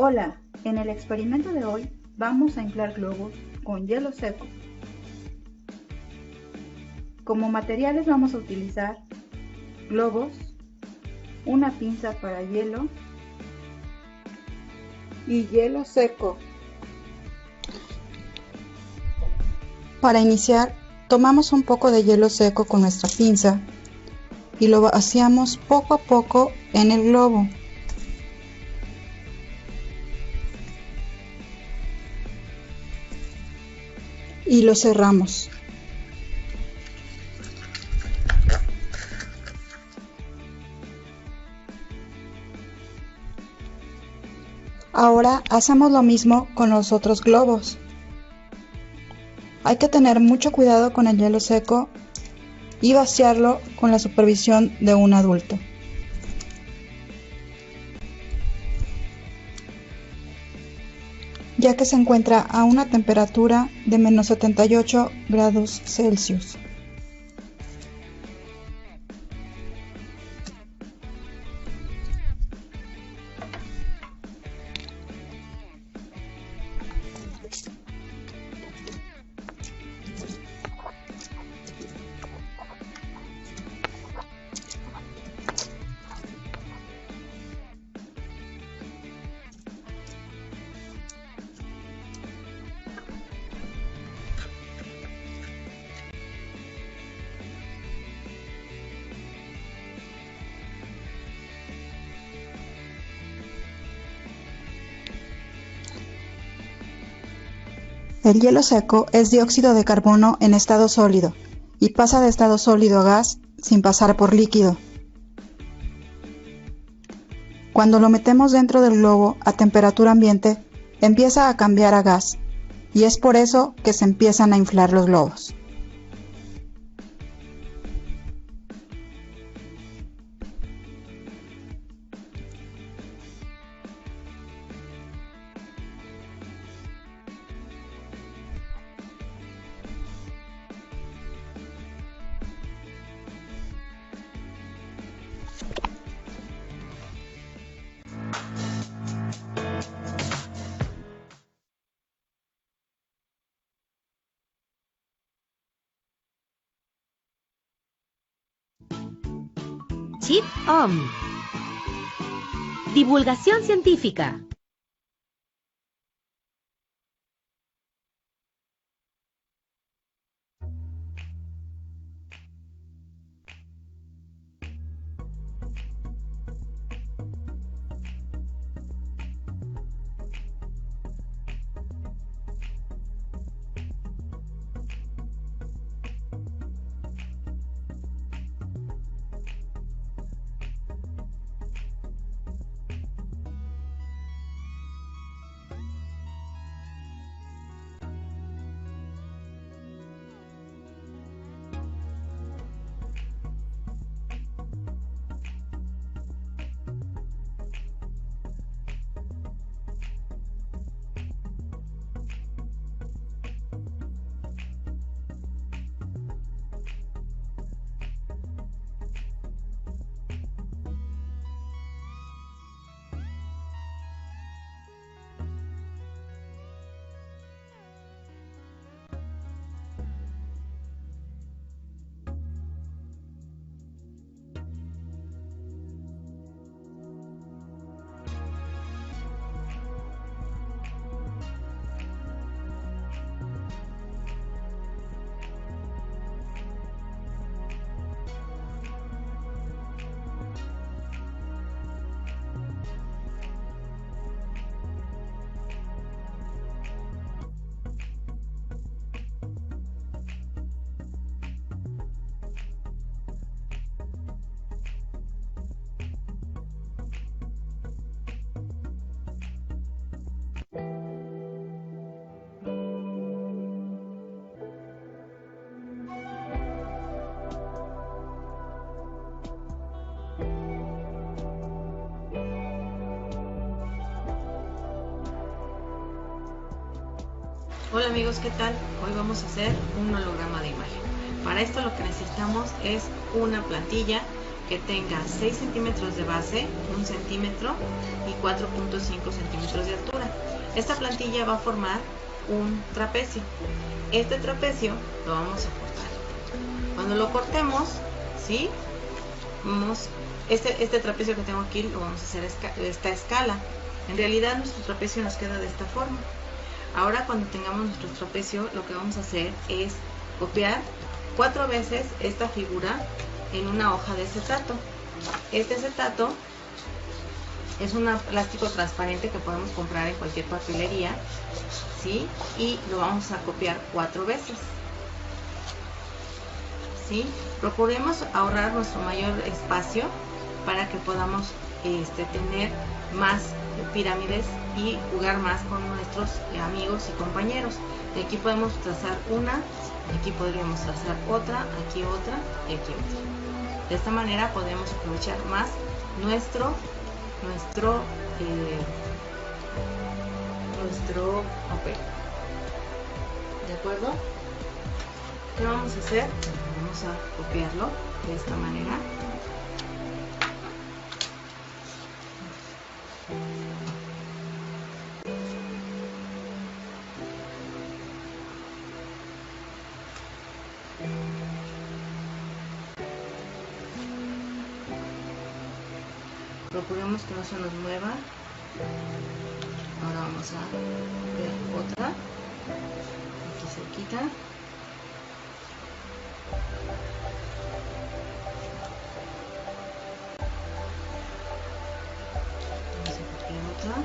Hola, en el experimento de hoy vamos a inflar globos con hielo seco. Como materiales vamos a utilizar globos, una pinza para hielo y hielo seco. Para iniciar, tomamos un poco de hielo seco con nuestra pinza y lo vaciamos poco a poco en el globo. Y lo cerramos. Ahora hacemos lo mismo con los otros globos. Hay que tener mucho cuidado con el hielo seco y vaciarlo con la supervisión de un adulto. Ya que se encuentra a una temperatura de menos 78 grados Celsius. El hielo seco es dióxido de carbono en estado sólido y pasa de estado sólido a gas sin pasar por líquido. Cuando lo metemos dentro del globo a temperatura ambiente, empieza a cambiar a gas, y es por eso que se empiezan a inflar los globos. Chip On. Divulgación científica. Hola amigos, ¿qué tal? Hoy vamos a hacer un holograma de imagen. Para esto lo que necesitamos es una plantilla que tenga 6 centímetros de base, 1 centímetro y 4.5 centímetros de altura. Esta plantilla va a formar un trapecio. Este trapecio lo vamos a cortar. Cuando lo cortemos, ¿sí? Este trapecio que tengo aquí lo vamos a hacer esta escala. En realidad nuestro trapecio nos queda de esta forma. Ahora cuando tengamos nuestro trapecio, lo que vamos a hacer es copiar 4 veces esta figura en una hoja de acetato. Este acetato es un plástico transparente que podemos comprar en cualquier papelería, ¿sí? Y lo vamos a copiar 4 veces, ¿sí? Procuremos ahorrar nuestro mayor espacio para que podamos tener más pirámides y jugar más con nuestros amigos y compañeros. Y aquí podemos trazar una, aquí podríamos trazar otra, aquí otra y aquí otra. De esta manera podemos aprovechar más nuestro papel. ¿De acuerdo? ¿Qué vamos a hacer? Vamos a copiarlo de esta manera. Procuremos que no se nos mueva. Ahora vamos a ver otra. Aquí cerquita. Vamos a copiar otra.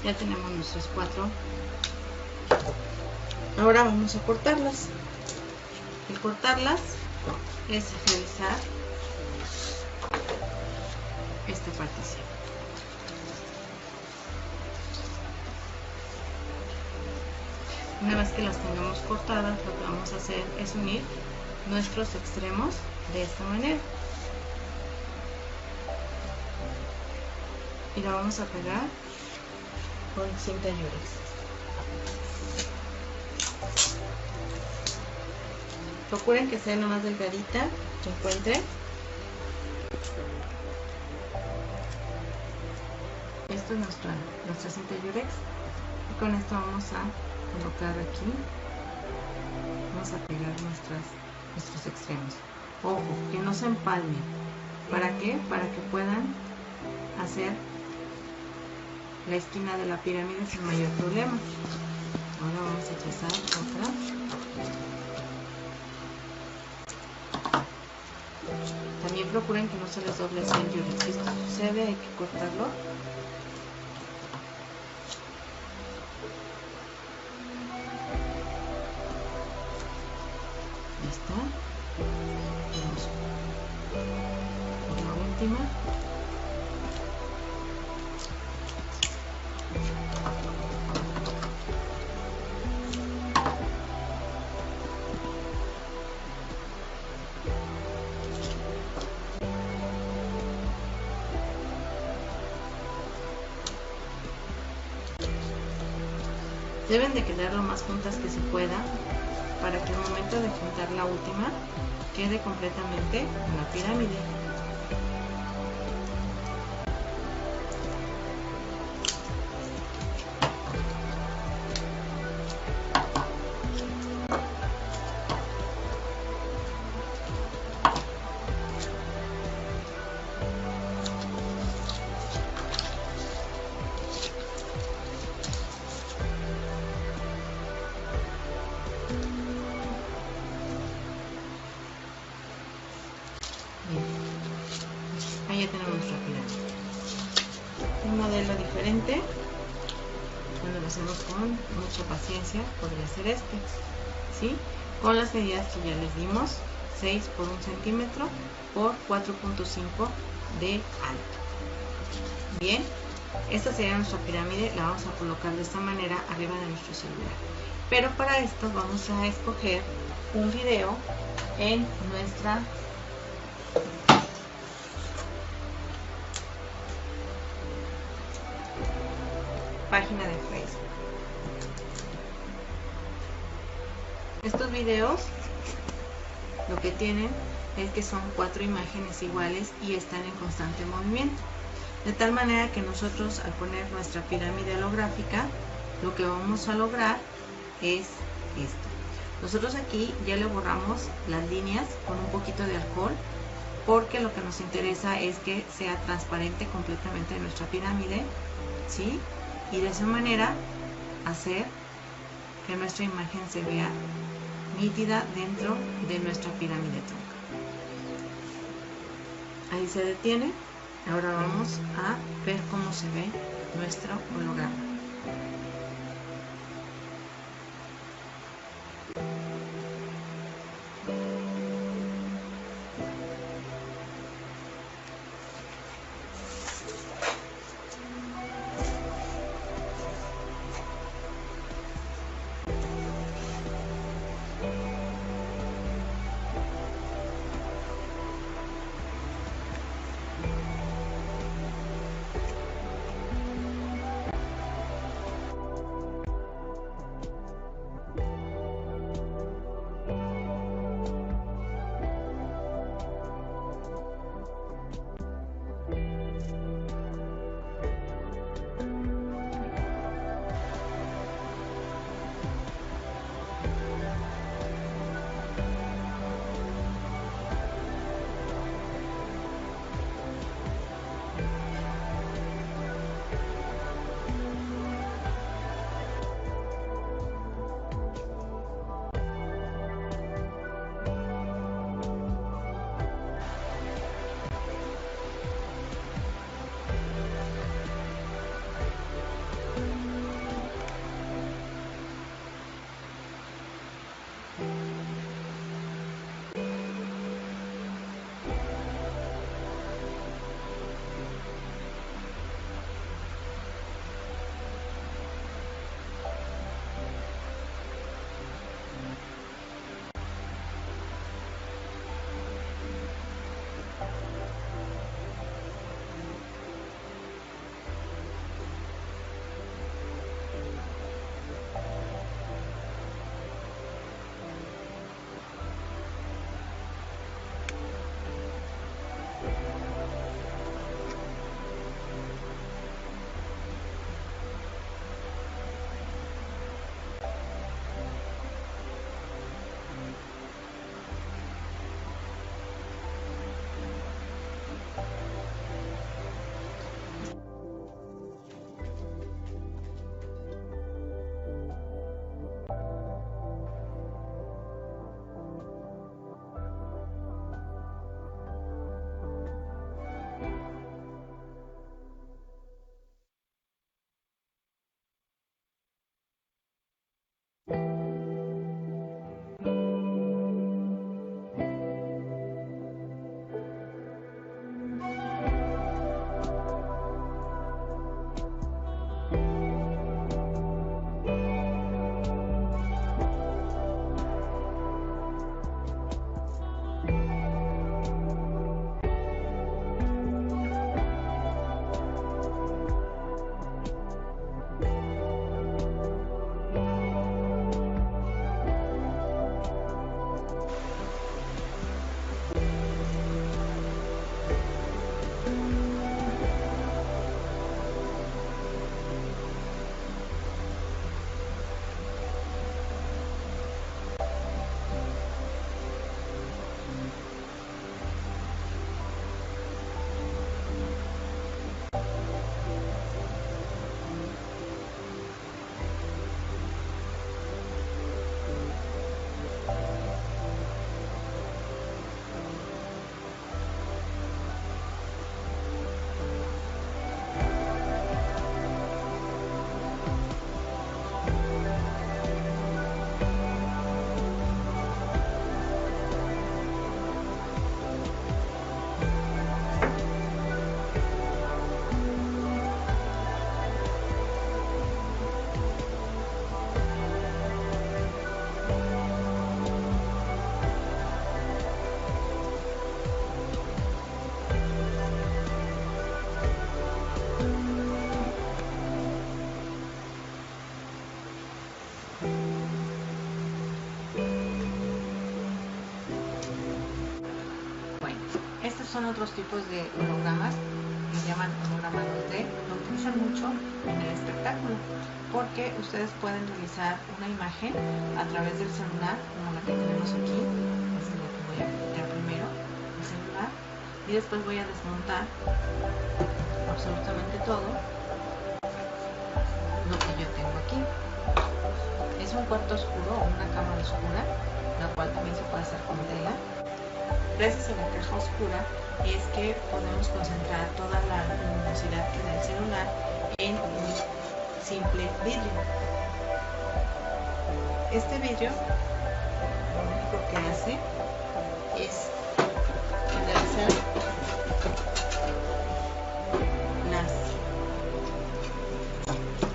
Ya tenemos nuestras 4. Ahora vamos a cortarlas. El cortarlas es realizar esta partición. Una vez que las tengamos cortadas, lo que vamos a hacer es unir nuestros extremos de esta manera. Y la vamos a pegar con cinta Yurex. Procuren que sea lo más delgadita que encuentren. Esto es nuestra cinta Yurex. Y con esto vamos a colocar aquí. Vamos a pegar nuestros extremos. Ojo, que no se empalmen. ¿Para qué? Para que puedan hacer la esquina de la pirámide sin mayor problema. Ahora vamos a trazar otra. También procuren que no se les doble el yurex. Si esto sucede, hay que cortarlo. Ya está. Vamos por la última. Deben de quedar lo más juntas que se pueda para que al momento de juntar la última quede completamente una pirámide. Ahí ya tenemos nuestra pirámide. Un modelo diferente, cuando lo hacemos con mucha paciencia, podría ser este. ¿sí? Con las medidas que ya les dimos, 6 por 1 centímetro por 4.5 de alto. Bien, esta sería nuestra pirámide, la vamos a colocar de esta manera arriba de nuestro celular. Pero para esto vamos a escoger un video en nuestra página de Facebook. Estos videos lo que tienen es que son 4 imágenes iguales y están en constante movimiento. De tal manera que nosotros al poner nuestra pirámide holográfica, lo que vamos a lograr es esto. Nosotros aquí ya le borramos las líneas con un poquito de alcohol, porque lo que nos interesa es que sea transparente completamente nuestra pirámide, ¿sí? Y de esa manera hacer que nuestra imagen se vea nítida dentro de nuestra pirámide trunca. Ahí se detiene. Ahora vamos a ver cómo se ve nuestro holograma. Estos son otros tipos de hologramas que se llaman hologramas 2D. Lo utilizan mucho en el espectáculo porque ustedes pueden realizar una imagen a través del celular, como la que tenemos aquí. Esa es la que voy a meter primero, el celular, y después voy a desmontar absolutamente todo lo que yo tengo aquí. Es un cuarto oscuro o una cámara oscura, la cual también se puede hacer con tela. Gracias a la caja oscura es que podemos concentrar toda la luminosidad que da el celular en un simple vidrio. Este vidrio lo único que hace es canalizar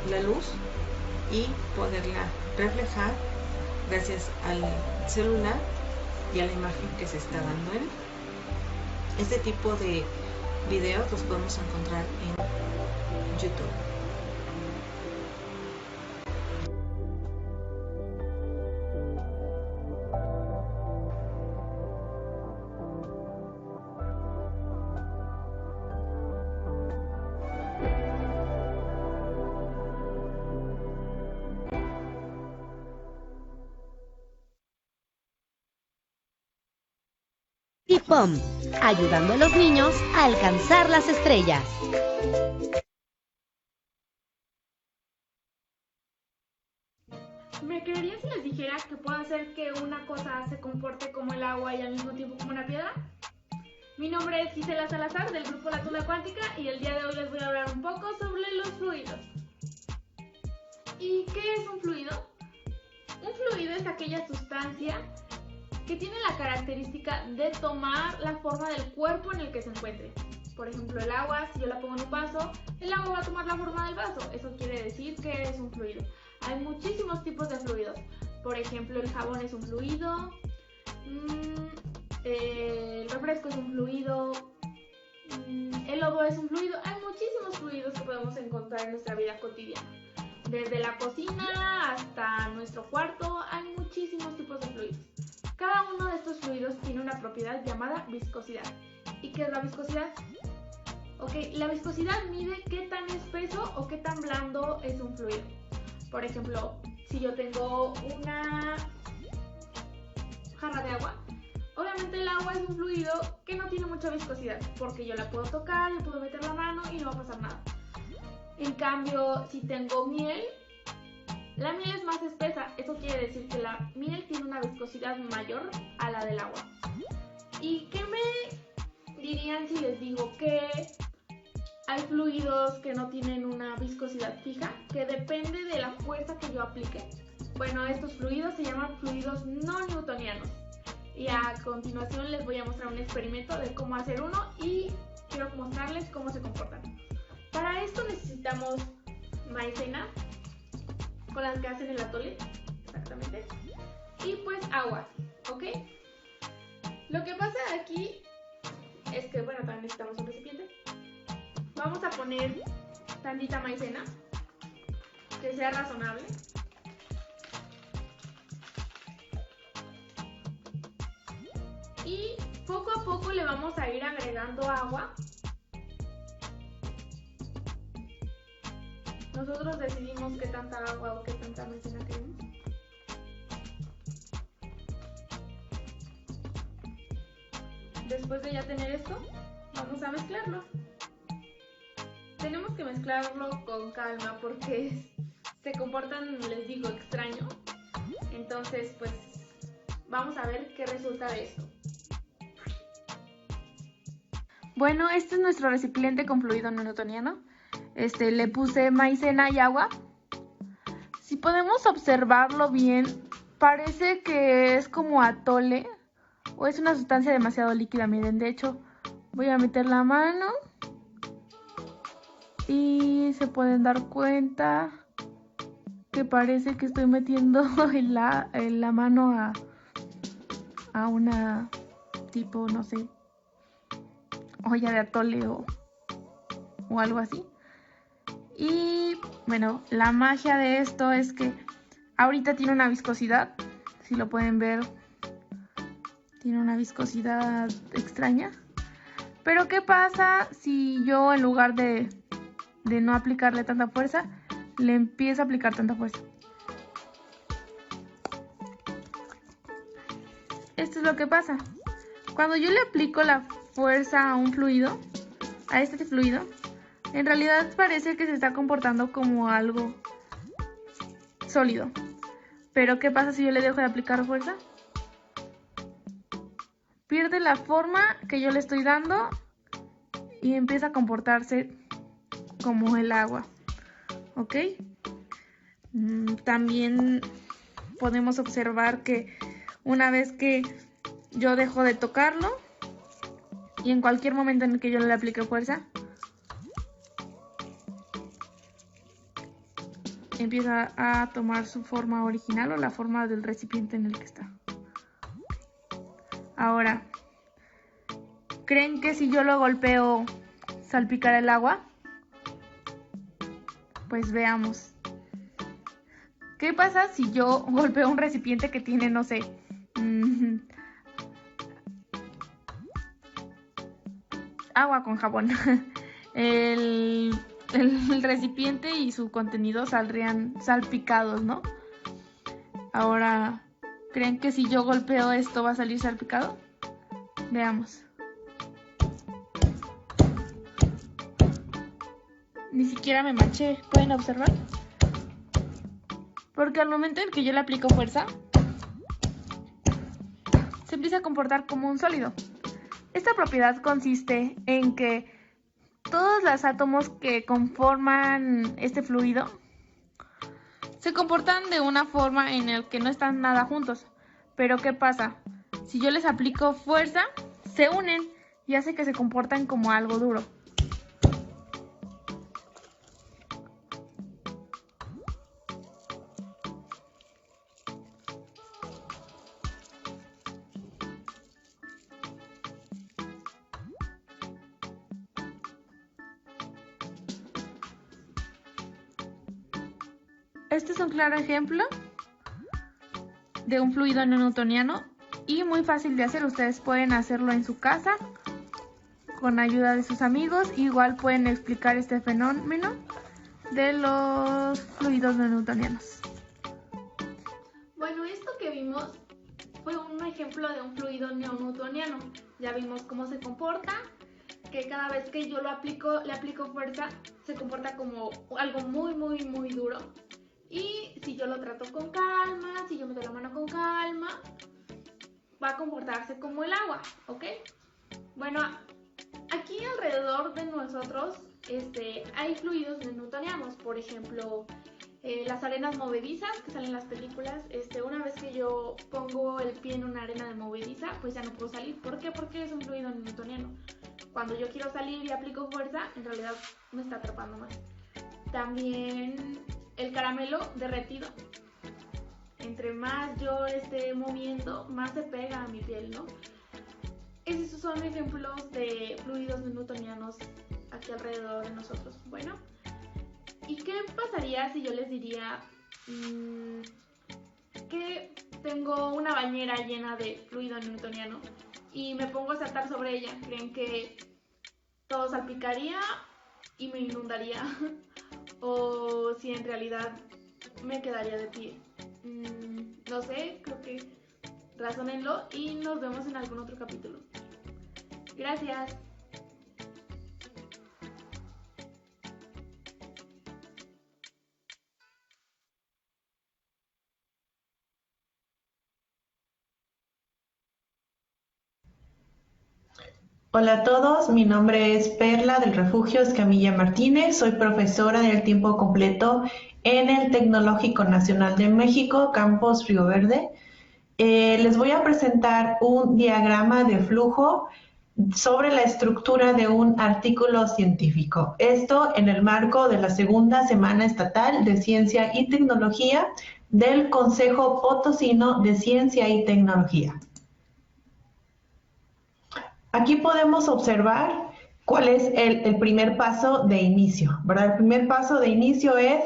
la luz y poderla reflejar gracias al celular y a la imagen que se está dando en él. Este tipo de videos los podemos encontrar en YouTube. Chip Bomb, ayudando a los niños a alcanzar las estrellas. ¿Me creerían si les dijera que puedo hacer que una cosa se comporte como el agua y al mismo tiempo como una piedra? Mi nombre es Gisela Salazar del grupo La Tula Cuántica y el día de hoy les voy a hablar un poco sobre los fluidos. ¿Y qué es un fluido? Un fluido es aquella sustancia que tiene la característica de tomar la forma del cuerpo en el que se encuentre. Por ejemplo, el agua, si yo la pongo en un vaso, el agua va a tomar la forma del vaso. Eso quiere decir que es un fluido. Hay muchísimos tipos de fluidos. Por ejemplo, el jabón es un fluido, el refresco es un fluido, el lodo es un fluido. Hay muchísimos fluidos que podemos encontrar en nuestra vida cotidiana. Desde la cocina hasta nuestro cuarto hay muchísimos tipos de fluidos. Cada uno de estos fluidos tiene una propiedad llamada viscosidad. ¿Y qué es la viscosidad? La viscosidad mide qué tan espeso o qué tan blando es un fluido. Por ejemplo, si yo tengo una jarra de agua, obviamente el agua es un fluido que no tiene mucha viscosidad, porque yo la puedo tocar, yo puedo meter la mano y no va a pasar nada. En cambio, si tengo miel, la miel es más espesa. Eso quiere decir que la miel tiene una viscosidad mayor a la del agua. ¿Y qué me dirían si les digo que hay fluidos que no tienen una viscosidad fija, que depende de la fuerza que yo aplique? Bueno, estos fluidos se llaman fluidos no newtonianos. Y a continuación les voy a mostrar un experimento de cómo hacer uno y quiero mostrarles cómo se comportan. Para esto necesitamos maicena, con las que hacen el atole, exactamente, y pues agua, ¿ok? Lo que pasa aquí es que, bueno, también necesitamos un recipiente. Vamos a poner tantita maicena, que sea razonable. Y poco a poco le vamos a ir agregando agua. Nosotros decidimos qué tanta agua o qué tanta maicena queremos. Después de ya tener esto, vamos a mezclarlo. Tenemos que mezclarlo con calma porque se comportan, les digo, extraño. Entonces, pues, vamos a ver qué resulta de esto. Bueno, este es nuestro recipiente con fluido no newtoniano. Le puse maicena y agua. Si podemos observarlo bien, parece que es como atole o es una sustancia demasiado líquida. Miren, de hecho, voy a meter la mano y se pueden dar cuenta que parece que estoy metiendo en la mano a una tipo, no sé, olla de atole o algo así. Y bueno, la magia de esto es que ahorita tiene una viscosidad, si lo pueden ver, Tiene una viscosidad extraña. Pero ¿qué pasa si yo, en lugar de no aplicarle tanta fuerza, le empiezo a aplicar tanta fuerza? Esto es lo que pasa. Cuando yo le aplico la fuerza a un fluido, a este fluido, en realidad parece que se está comportando como algo sólido. Pero ¿qué pasa si yo le dejo de aplicar fuerza? Pierde la forma que yo le estoy dando y empieza a comportarse como el agua. ¿Ok? También podemos observar que una vez que yo dejo de tocarlo y en cualquier momento en el que yo le aplique fuerza, empieza a tomar su forma original o la forma del recipiente en el que está. Ahora, ¿creen que si yo lo golpeo salpicará el agua? Pues veamos. ¿Qué pasa si yo golpeo un recipiente que tiene, no sé, agua con jabón? El recipiente y su contenido saldrían salpicados, ¿no? Ahora, ¿creen que si yo golpeo esto va a salir salpicado? Veamos. Ni siquiera me manché, ¿pueden observar? Porque al momento en que yo le aplico fuerza, se empieza a comportar como un sólido. Esta propiedad consiste en que todos los átomos que conforman este fluido se comportan de una forma en la que no están nada juntos. Pero ¿qué pasa? Si yo les aplico fuerza, se unen y hace que se comporten como algo duro. Este es un claro ejemplo de un fluido no newtoniano y muy fácil de hacer. Ustedes pueden hacerlo en su casa con ayuda de sus amigos. Igual pueden explicar este fenómeno de los fluidos no newtonianos. Bueno, esto que vimos fue un ejemplo de un fluido no newtoniano. Ya vimos cómo se comporta, que cada vez que yo le aplico fuerza, se comporta como algo muy, muy, muy duro. Y si yo lo trato con calma, si yo meto la mano con calma, va a comportarse como el agua, ¿ok? Bueno, aquí alrededor de nosotros hay fluidos no newtonianos. Por ejemplo, las arenas movedizas que salen en las películas. Una vez que yo pongo el pie en una arena de movediza, pues ya no puedo salir. ¿Por qué? Porque es un fluido no newtoniano. Cuando yo quiero salir y aplico fuerza, en realidad me está atrapando más. También el caramelo derretido. Entre más yo esté moviendo, más se pega a mi piel, ¿no? Esos son ejemplos de fluidos no newtonianos aquí alrededor de nosotros. Bueno, ¿y qué pasaría si yo les diría que tengo una bañera llena de fluido no newtoniano y me pongo a saltar sobre ella? ¿Creen que todo salpicaría y me inundaría? ¿O si en realidad me quedaría de pie? No sé, creo que razónenlo y nos vemos en algún otro capítulo. Gracias. Hola a todos, mi nombre es Perla del Refugio Escamilla Martínez, soy profesora del tiempo completo en el Tecnológico Nacional de México, Campus Río Verde. Les voy a presentar un diagrama de flujo sobre la estructura de un artículo científico. Esto en el marco de la segunda Semana Estatal de Ciencia y Tecnología del Consejo Potosino de Ciencia y Tecnología. Aquí podemos observar cuál es el primer paso de inicio, ¿verdad? El primer paso de inicio es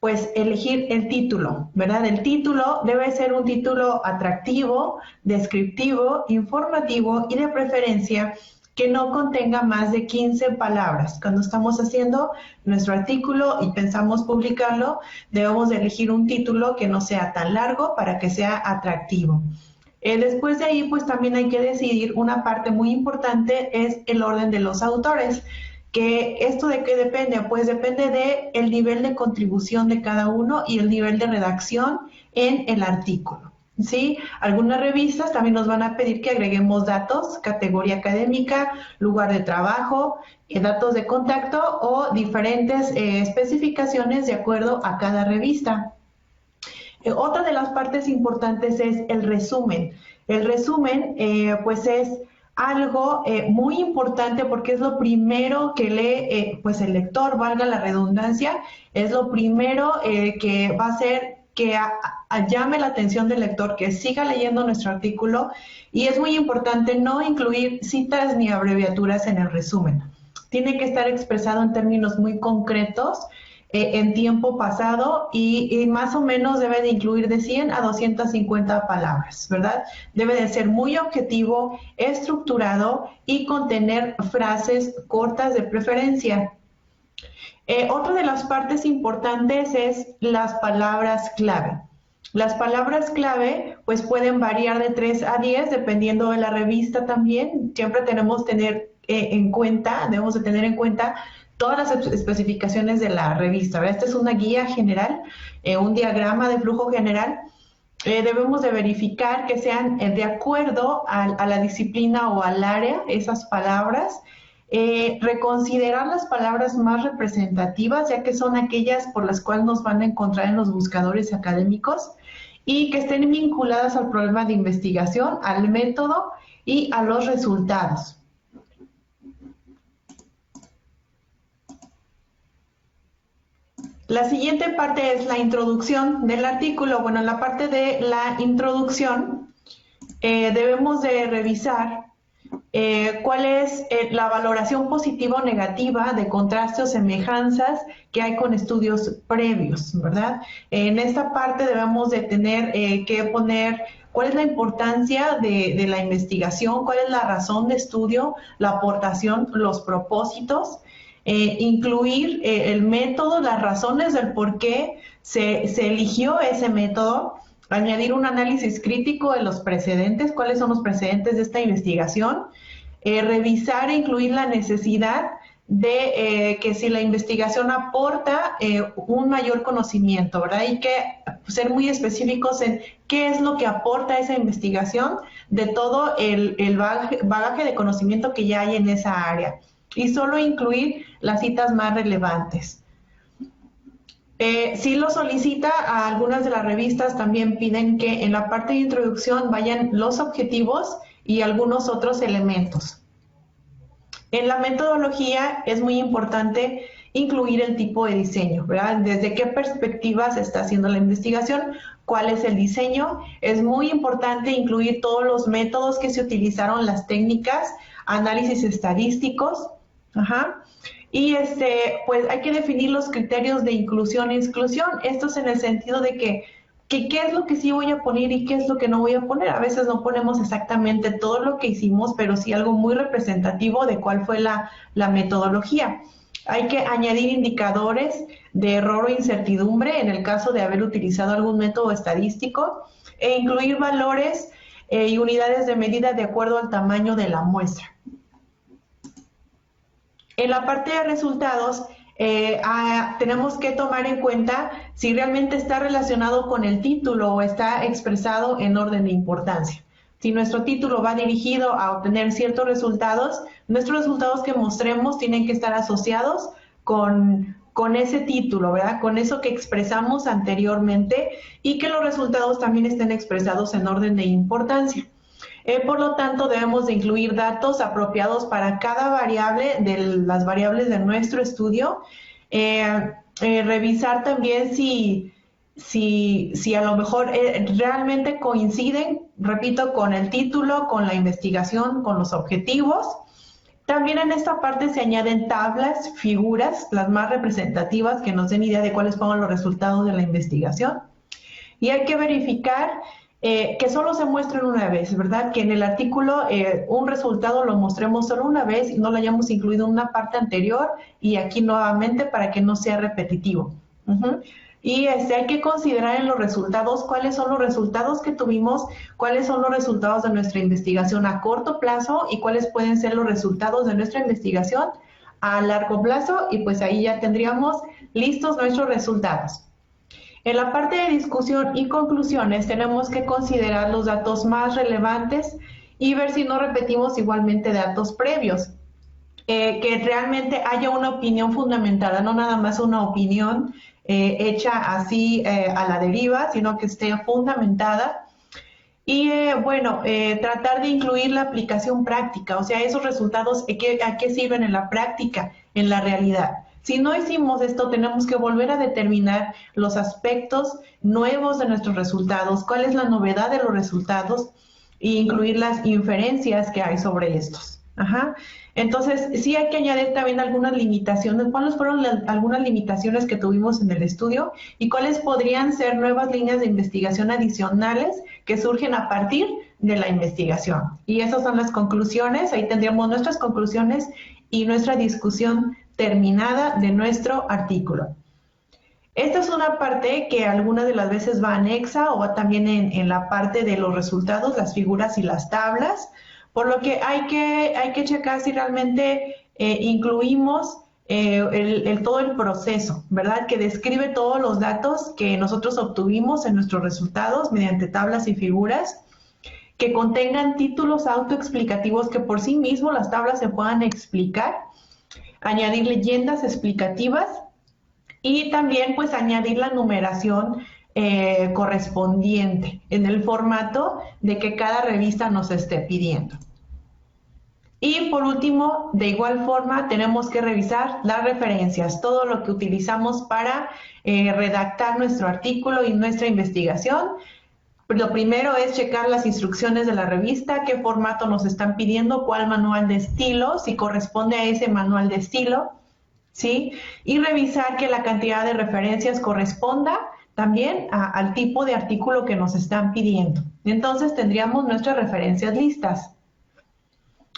pues elegir el título, ¿verdad? El título debe ser un título atractivo, descriptivo, informativo y de preferencia que no contenga más de 15 palabras. Cuando estamos haciendo nuestro artículo y pensamos publicarlo, debemos de elegir un título que no sea tan largo para que sea atractivo. Después de ahí, pues también hay que decidir una parte muy importante, es el orden de los autores. Que esto de qué depende, pues depende del nivel de contribución de cada uno y el nivel de redacción en el artículo, ¿sí? Algunas revistas también nos van a pedir que agreguemos datos, categoría académica, lugar de trabajo, datos de contacto o diferentes especificaciones de acuerdo a cada revista. Otra de las partes importantes es el resumen. El resumen, pues es algo muy importante porque es lo primero que lee pues el lector, valga la redundancia, es lo primero que va a hacer que llame la atención del lector, que siga leyendo nuestro artículo, y es muy importante no incluir citas ni abreviaturas en el resumen. Tiene que estar expresado en términos muy concretos, en tiempo pasado y más o menos debe de incluir de 100 a 250 palabras, ¿verdad? Debe de ser muy objetivo, estructurado y contener frases cortas de preferencia. Otra de las partes importantes es las palabras clave. Las palabras clave pues pueden variar de 3 a 10 dependiendo de la revista también. Siempre debemos de tener en cuenta todas las especificaciones de la revista, ¿verdad? Esta es una guía general, un diagrama de flujo general. Debemos de verificar que sean de acuerdo a la disciplina o al área, esas palabras. Reconsiderar las palabras más representativas, ya que son aquellas por las cuales nos van a encontrar en los buscadores académicos y que estén vinculadas al problema de investigación, al método y a los resultados. La siguiente parte es la introducción del artículo. Bueno, en la parte de la introducción debemos de revisar cuál es la valoración positiva o negativa de contraste o semejanzas que hay con estudios previos, ¿verdad? En esta parte debemos de tener que poner cuál es la importancia de la investigación, cuál es la razón de estudio, la aportación, los propósitos, incluir el método, las razones del por qué se eligió ese método, añadir un análisis crítico de los precedentes, cuáles son los precedentes de esta investigación, revisar e incluir la necesidad de que si la investigación aporta un mayor conocimiento, ¿verdad? Hay que ser muy específicos en qué es lo que aporta esa investigación de todo el bagaje de conocimiento que ya hay en esa área. Y solo incluir las citas más relevantes. Si lo solicita, a algunas de las revistas también piden que en la parte de introducción vayan los objetivos y algunos otros elementos. En la metodología es muy importante incluir el tipo de diseño, ¿verdad? Desde qué perspectiva se está haciendo la investigación, cuál es el diseño. Es muy importante incluir todos los métodos que se utilizaron, las técnicas, análisis estadísticos. Y pues hay que definir los criterios de inclusión e exclusión. Esto es en el sentido de que qué es lo que sí voy a poner y qué es lo que no voy a poner. A veces no ponemos exactamente todo lo que hicimos, pero sí algo muy representativo de cuál fue la metodología. Hay que añadir indicadores de error o incertidumbre en el caso de haber utilizado algún método estadístico e incluir valores y unidades de medida de acuerdo al tamaño de la muestra. En la parte de resultados, tenemos que tomar en cuenta si realmente está relacionado con el título o está expresado en orden de importancia. Si nuestro título va dirigido a obtener ciertos resultados, nuestros resultados que mostremos tienen que estar asociados con ese título, ¿verdad? Con eso que expresamos anteriormente y que los resultados también estén expresados en orden de importancia. Por lo tanto, debemos de incluir datos apropiados para cada variable de las variables de nuestro estudio. Revisar también si a lo mejor realmente coinciden, repito, con el título, con la investigación, con los objetivos. También en esta parte se añaden tablas, figuras, las más representativas que nos den idea de cuáles fueron los resultados de la investigación. Y hay que verificar que solo se muestren una vez, ¿verdad? Que en el artículo un resultado lo mostremos solo una vez y no lo hayamos incluido en una parte anterior y aquí nuevamente para que no sea repetitivo. Y hay que considerar en los resultados cuáles son los resultados que tuvimos, cuáles son los resultados de nuestra investigación a corto plazo y cuáles pueden ser los resultados de nuestra investigación a largo plazo, y pues ahí ya tendríamos listos nuestros resultados. En la parte de discusión y conclusiones tenemos que considerar los datos más relevantes y ver si no repetimos igualmente datos previos. Que realmente haya una opinión fundamentada, no nada más una opinión hecha así a la deriva, sino que esté fundamentada. Y tratar de incluir la aplicación práctica, o sea, esos resultados, ¿a qué sirven en la práctica, en la realidad? Si no hicimos esto, tenemos que volver a determinar los aspectos nuevos de nuestros resultados, cuál es la novedad de los resultados e incluir las inferencias que hay sobre estos. Entonces, sí hay que añadir también algunas limitaciones. ¿Cuáles fueron algunas limitaciones que tuvimos en el estudio y cuáles podrían ser nuevas líneas de investigación adicionales que surgen a partir de la investigación? Y esas son las conclusiones. Ahí tendríamos nuestras conclusiones y nuestra discusión terminada de nuestro artículo. Esta es una parte que algunas de las veces va anexa o va también en la parte de los resultados, las figuras y las tablas, por lo que hay que checar si realmente incluimos todo el proceso, ¿verdad? Que describe todos los datos que nosotros obtuvimos en nuestros resultados mediante tablas y figuras, que contengan títulos autoexplicativos que por sí mismos las tablas se puedan explicar, añadir leyendas explicativas y también pues añadir la numeración correspondiente en el formato de que cada revista nos esté pidiendo. Y por último, de igual forma, tenemos que revisar las referencias, todo lo que utilizamos para redactar nuestro artículo y nuestra investigación. Lo primero es checar las instrucciones de la revista, qué formato nos están pidiendo, cuál manual de estilo, si corresponde a ese manual de estilo, ¿sí? Y revisar que la cantidad de referencias corresponda también al tipo de artículo que nos están pidiendo. Entonces tendríamos nuestras referencias listas.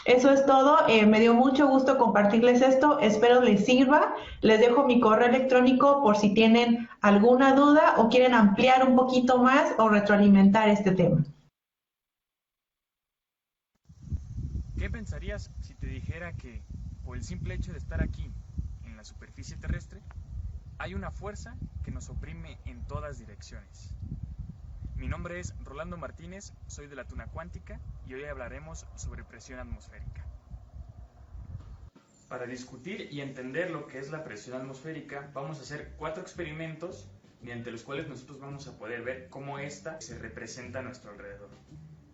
Eso es todo. Me dio mucho gusto compartirles esto. Espero les sirva. Les dejo mi correo electrónico por si tienen alguna duda o quieren ampliar un poquito más o retroalimentar este tema. ¿Qué pensarías si te dijera que, por el simple hecho de estar aquí, en la superficie terrestre, hay una fuerza que nos oprime en todas direcciones? Mi nombre es Rolando Martínez, soy de la Tuna Cuántica y hoy hablaremos sobre presión atmosférica. Para discutir y entender lo que es la presión atmosférica, vamos a hacer 4 experimentos mediante los cuales nosotros vamos a poder ver cómo esta se representa a nuestro alrededor.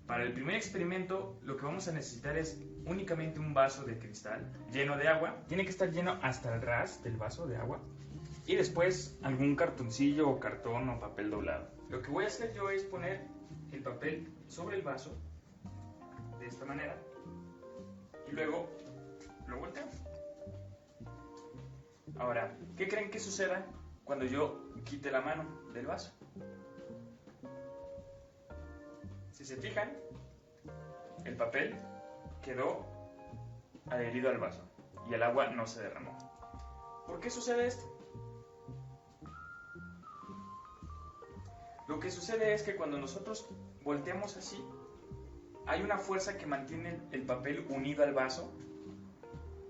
Para el primer experimento, lo que vamos a necesitar es únicamente un vaso de cristal lleno de agua. Tiene que estar lleno hasta el ras del vaso de agua. Y después algún cartoncillo o cartón o papel doblado. Lo que voy a hacer yo es poner el papel sobre el vaso, de esta manera, y luego lo volteo. Ahora, ¿qué creen que suceda cuando yo quite la mano del vaso? Si se fijan, el papel quedó adherido al vaso y el agua no se derramó. ¿Por qué sucede esto? Lo que sucede es que cuando nosotros volteamos así, hay una fuerza que mantiene el papel unido al vaso,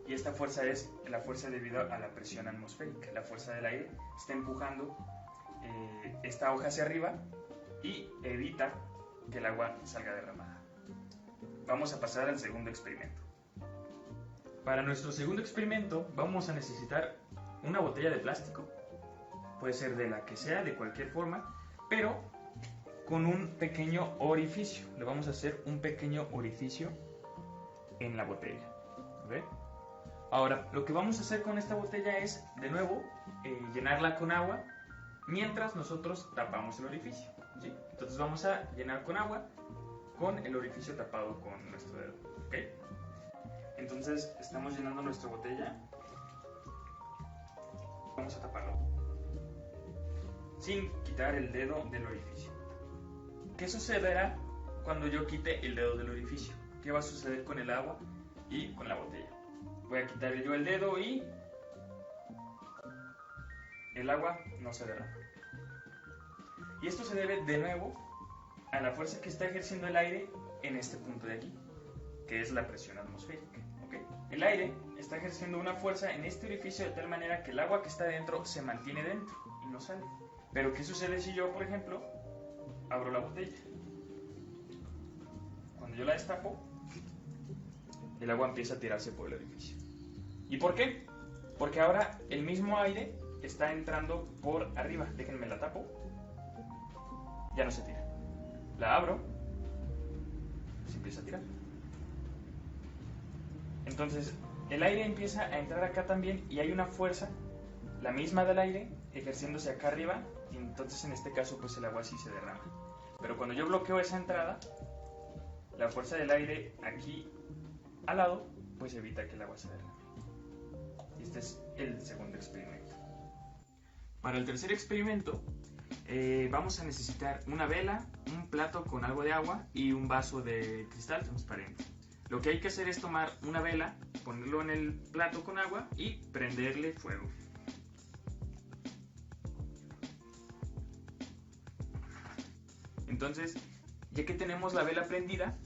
y esta fuerza es la fuerza debido a la presión atmosférica. La fuerza del aire está empujando esta hoja hacia arriba y evita que el agua salga derramada. Vamos a pasar al segundo experimento. Para nuestro segundo experimento vamos a necesitar una botella de plástico, puede ser de la que sea, de cualquier forma, pero con un pequeño orificio. Le vamos a hacer un pequeño orificio en la botella. ¿Ve? Ahora, lo que vamos a hacer con esta botella es, de nuevo, llenarla con agua mientras nosotros tapamos el orificio, ¿sí? Entonces vamos a llenar con agua con el orificio tapado con nuestro dedo, ¿ok? Entonces estamos llenando nuestra botella. Vamos a taparlo sin quitar el dedo del orificio. ¿Qué sucederá cuando yo quite el dedo del orificio? ¿Qué va a suceder con el agua y con la botella? Voy a quitar yo el dedo y el agua no se derrama. Y esto se debe de nuevo a la fuerza que está ejerciendo el aire en este punto de aquí, que es la presión atmosférica. ¿Okay? El aire está ejerciendo una fuerza en este orificio de tal manera que el agua que está dentro se mantiene dentro y no sale. Pero ¿qué sucede si yo, por ejemplo, abro la botella? Cuando yo la destapo, el agua empieza a tirarse por el orificio. ¿Y por qué? Porque ahora el mismo aire está entrando por arriba. Déjenme la tapo. Ya no se tira. La abro, se empieza a tirar. Entonces el aire empieza a entrar acá también y hay una fuerza, la misma del aire, ejerciéndose acá arriba, y entonces en este caso pues el agua sí se derrama. Pero cuando yo bloqueo esa entrada, la fuerza del aire aquí al lado pues evita que el agua se derrame. Y este es el segundo experimento. Para el tercer experimento vamos a necesitar una vela, un plato con algo de agua y un vaso de cristal transparente. Lo que hay que hacer es tomar una vela, ponerlo en el plato con agua y prenderle fuego. Entonces, ya que tenemos la vela prendida,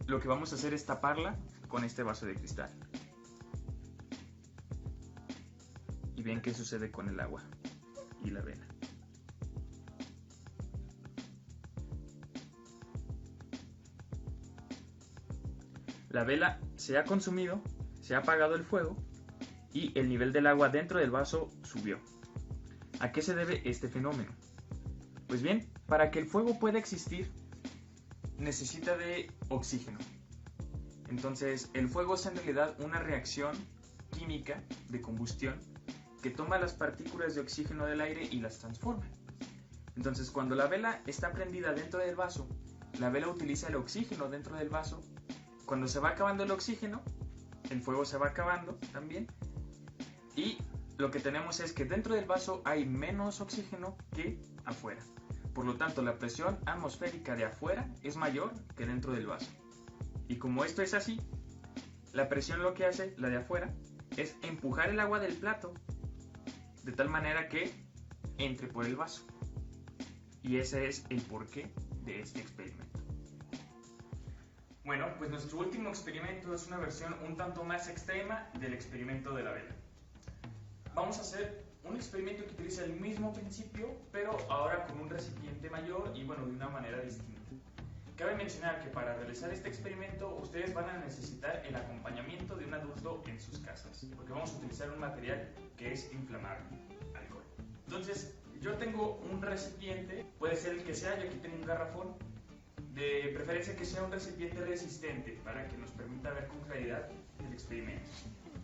lo que vamos a hacer es taparla con este vaso de cristal. Y ven qué sucede con el agua y la vela. La vela se ha consumido, se ha apagado el fuego y el nivel del agua dentro del vaso subió. ¿A qué se debe este fenómeno? Pues bien, para que el fuego pueda existir, necesita de oxígeno. Entonces, el fuego es en realidad una reacción química de combustión que toma las partículas de oxígeno del aire y las transforma. Entonces, cuando la vela está prendida dentro del vaso, la vela utiliza el oxígeno dentro del vaso. Cuando se va acabando el oxígeno, el fuego se va acabando también. Y lo que tenemos es que dentro del vaso hay menos oxígeno que afuera. Por lo tanto, la presión atmosférica de afuera es mayor que dentro del vaso. Y como esto es así, la presión lo que hace, la de afuera, es empujar el agua del plato de tal manera que entre por el vaso. Y ese es el porqué de este experimento. Bueno, pues nuestro último experimento es una versión un tanto más extrema del experimento de la vela. Vamos a hacer un experimento que utiliza el mismo principio, pero ahora con un recipiente mayor y bueno, de una manera distinta. Cabe mencionar que para realizar este experimento ustedes van a necesitar el acompañamiento de un adulto en sus casas, porque vamos a utilizar un material que es inflamable, alcohol. Entonces, yo tengo un recipiente, puede ser el que sea, yo aquí tengo un garrafón, de preferencia que sea un recipiente resistente para que nos permita ver con claridad el experimento.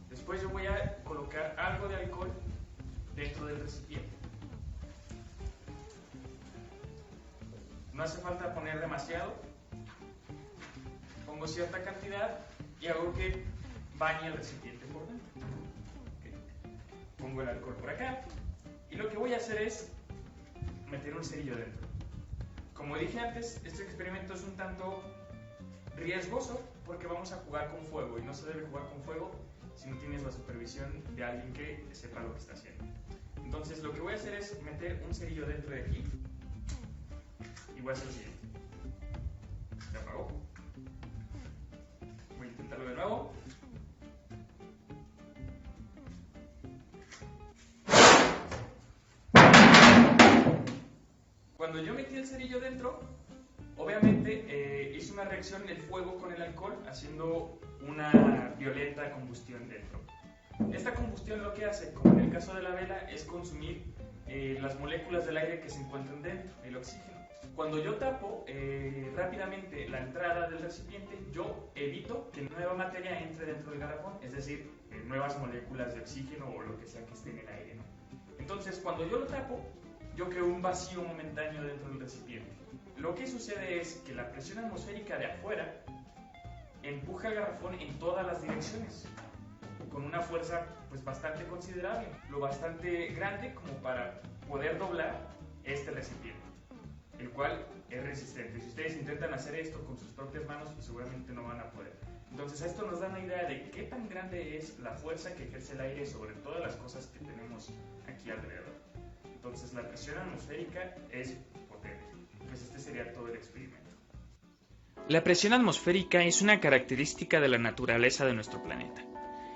Después yo voy a colocar algo de alcohol dentro del recipiente. No hace falta poner demasiado, pongo cierta cantidad y hago que bañe el recipiente por dentro. Okay. Pongo el alcohol por acá y lo que voy a hacer es meter un cerillo dentro. Como dije antes, este experimento es un tanto riesgoso porque vamos a jugar con fuego y no se debe jugar con fuego si no tienes la supervisión de alguien que sepa lo que está haciendo. Entonces lo que voy a hacer es meter un cerillo dentro de aquí y voy a hacer lo siguiente. Se apagó. Voy a intentarlo de nuevo. Cuando yo metí el cerillo dentro, obviamente hice una reacción en el fuego con el alcohol, haciendo una violenta combustión dentro. Esta combustión lo que hace, como en el caso de la vela, es consumir las moléculas del aire que se encuentran dentro, el oxígeno. Cuando yo tapo rápidamente la entrada del recipiente, yo evito que nueva materia entre dentro del garrafón, es decir, nuevas moléculas de oxígeno o lo que sea que esté en el aire, ¿no? Entonces, cuando yo lo tapo, yo creo un vacío momentáneo dentro del recipiente. Lo que sucede es que la presión atmosférica de afuera empuja el garrafón en todas las direcciones, con una fuerza pues bastante considerable, lo bastante grande como para poder doblar este recipiente, el cual es resistente. Si ustedes intentan hacer esto con sus propias manos, pues seguramente no van a poder. Entonces esto nos da una idea de qué tan grande es la fuerza que ejerce el aire sobre todas las cosas que tenemos aquí alrededor. Entonces la presión atmosférica es potente. Pues este sería todo el experimento. La presión atmosférica es una característica de la naturaleza de nuestro planeta.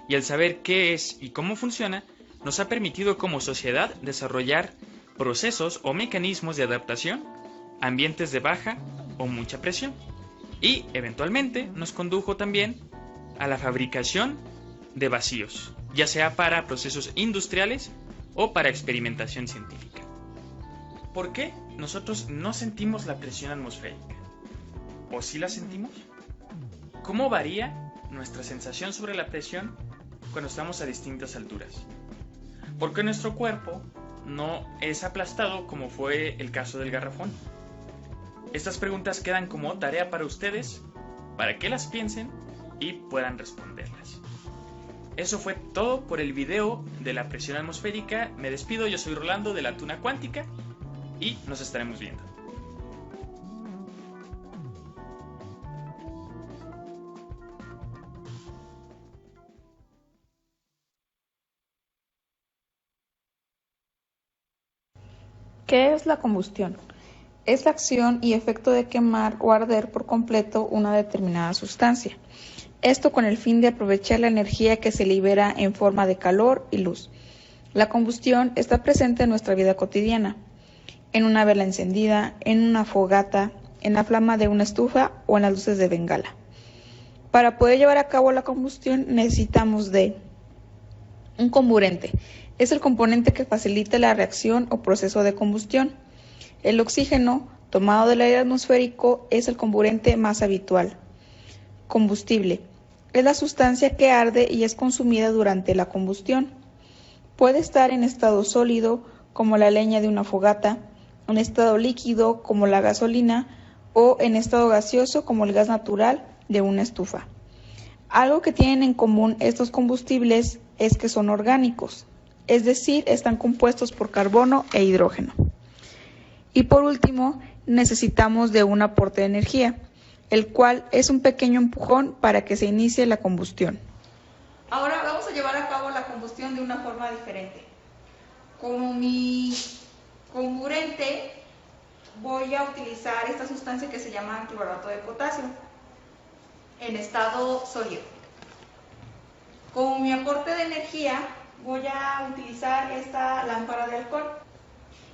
Y el saber qué es y cómo funciona nos ha permitido como sociedad desarrollar procesos o mecanismos de adaptación a ambientes de baja o mucha presión. Y eventualmente nos condujo también a la fabricación de vacíos, ya sea para procesos industriales o para experimentación científica. ¿Por qué nosotros no sentimos la presión atmosférica? ¿O sí la sentimos? ¿Cómo varía nuestra sensación sobre la presión cuando estamos a distintas alturas? ¿Por qué nuestro cuerpo no es aplastado como fue el caso del garrafón? Estas preguntas quedan como tarea para ustedes, para que las piensen y puedan responderlas. Eso fue todo por el video de la presión atmosférica. Me despido, yo soy Rolando de la Tuna Cuántica y nos estaremos viendo. ¿Qué es la combustión? Es la acción y efecto de quemar o arder por completo una determinada sustancia. Esto con el fin de aprovechar la energía que se libera en forma de calor y luz. La combustión está presente en nuestra vida cotidiana, en una vela encendida, en una fogata, en la flama de una estufa o en las luces de bengala. Para poder llevar a cabo la combustión necesitamos de un comburente. Es el componente que facilita la reacción o proceso de combustión. El oxígeno, tomado del aire atmosférico, es el comburente más habitual. Combustible. Es la sustancia que arde y es consumida durante la combustión. Puede estar en estado sólido, como la leña de una fogata, en estado líquido, como la gasolina, o en estado gaseoso, como el gas natural de una estufa. Algo que tienen en común estos combustibles es que son orgánicos, es decir, están compuestos por carbono e hidrógeno. Y por último, necesitamos de un aporte de energía, el cual es un pequeño empujón para que se inicie la combustión. Ahora vamos a llevar a cabo la combustión de una forma diferente. Como mi comburente, voy a utilizar esta sustancia que se llama clorato de potasio, en estado sólido. Como mi aporte de energía, voy a utilizar esta lámpara de alcohol.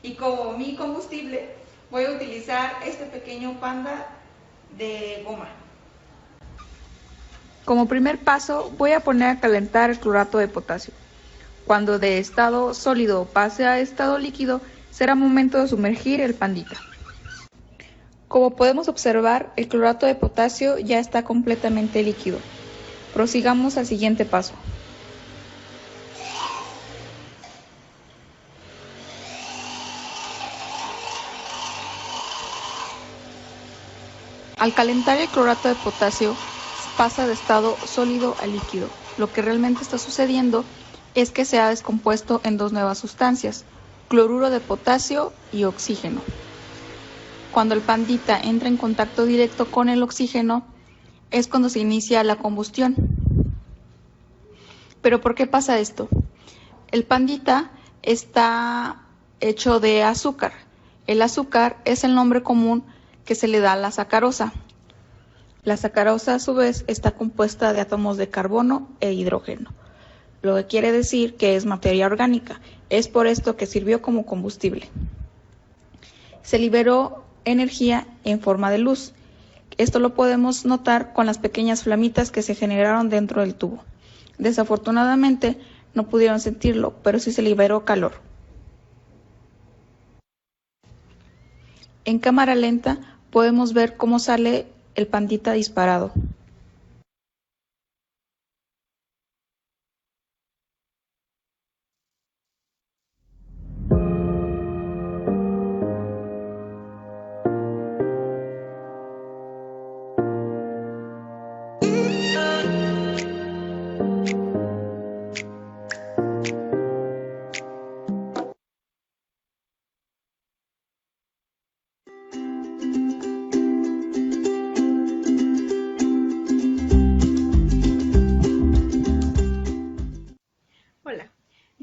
Y como mi combustible, voy a utilizar este pequeño panda de goma. Como primer paso, voy a poner a calentar el clorato de potasio. Cuando de estado sólido pase a estado líquido, será momento de sumergir el pandita. Como podemos observar, el clorato de potasio ya está completamente líquido. Prosigamos al siguiente paso. Al calentar el clorato de potasio, pasa de estado sólido a líquido. Lo que realmente está sucediendo es que se ha descompuesto en dos nuevas sustancias, cloruro de potasio y oxígeno. Cuando el pandita entra en contacto directo con el oxígeno, es cuando se inicia la combustión. ¿Pero por qué pasa esto? El pandita está hecho de azúcar. El azúcar es el nombre común que se le da a la sacarosa. La sacarosa a su vez está compuesta de átomos de carbono e hidrógeno, lo que quiere decir que es materia orgánica. Es por esto que sirvió como combustible. Se liberó energía en forma de luz. Esto lo podemos notar con las pequeñas flamitas que se generaron dentro del tubo. Desafortunadamente no pudieron sentirlo, pero sí se liberó calor. En cámara lenta podemos ver cómo sale el pandita disparado.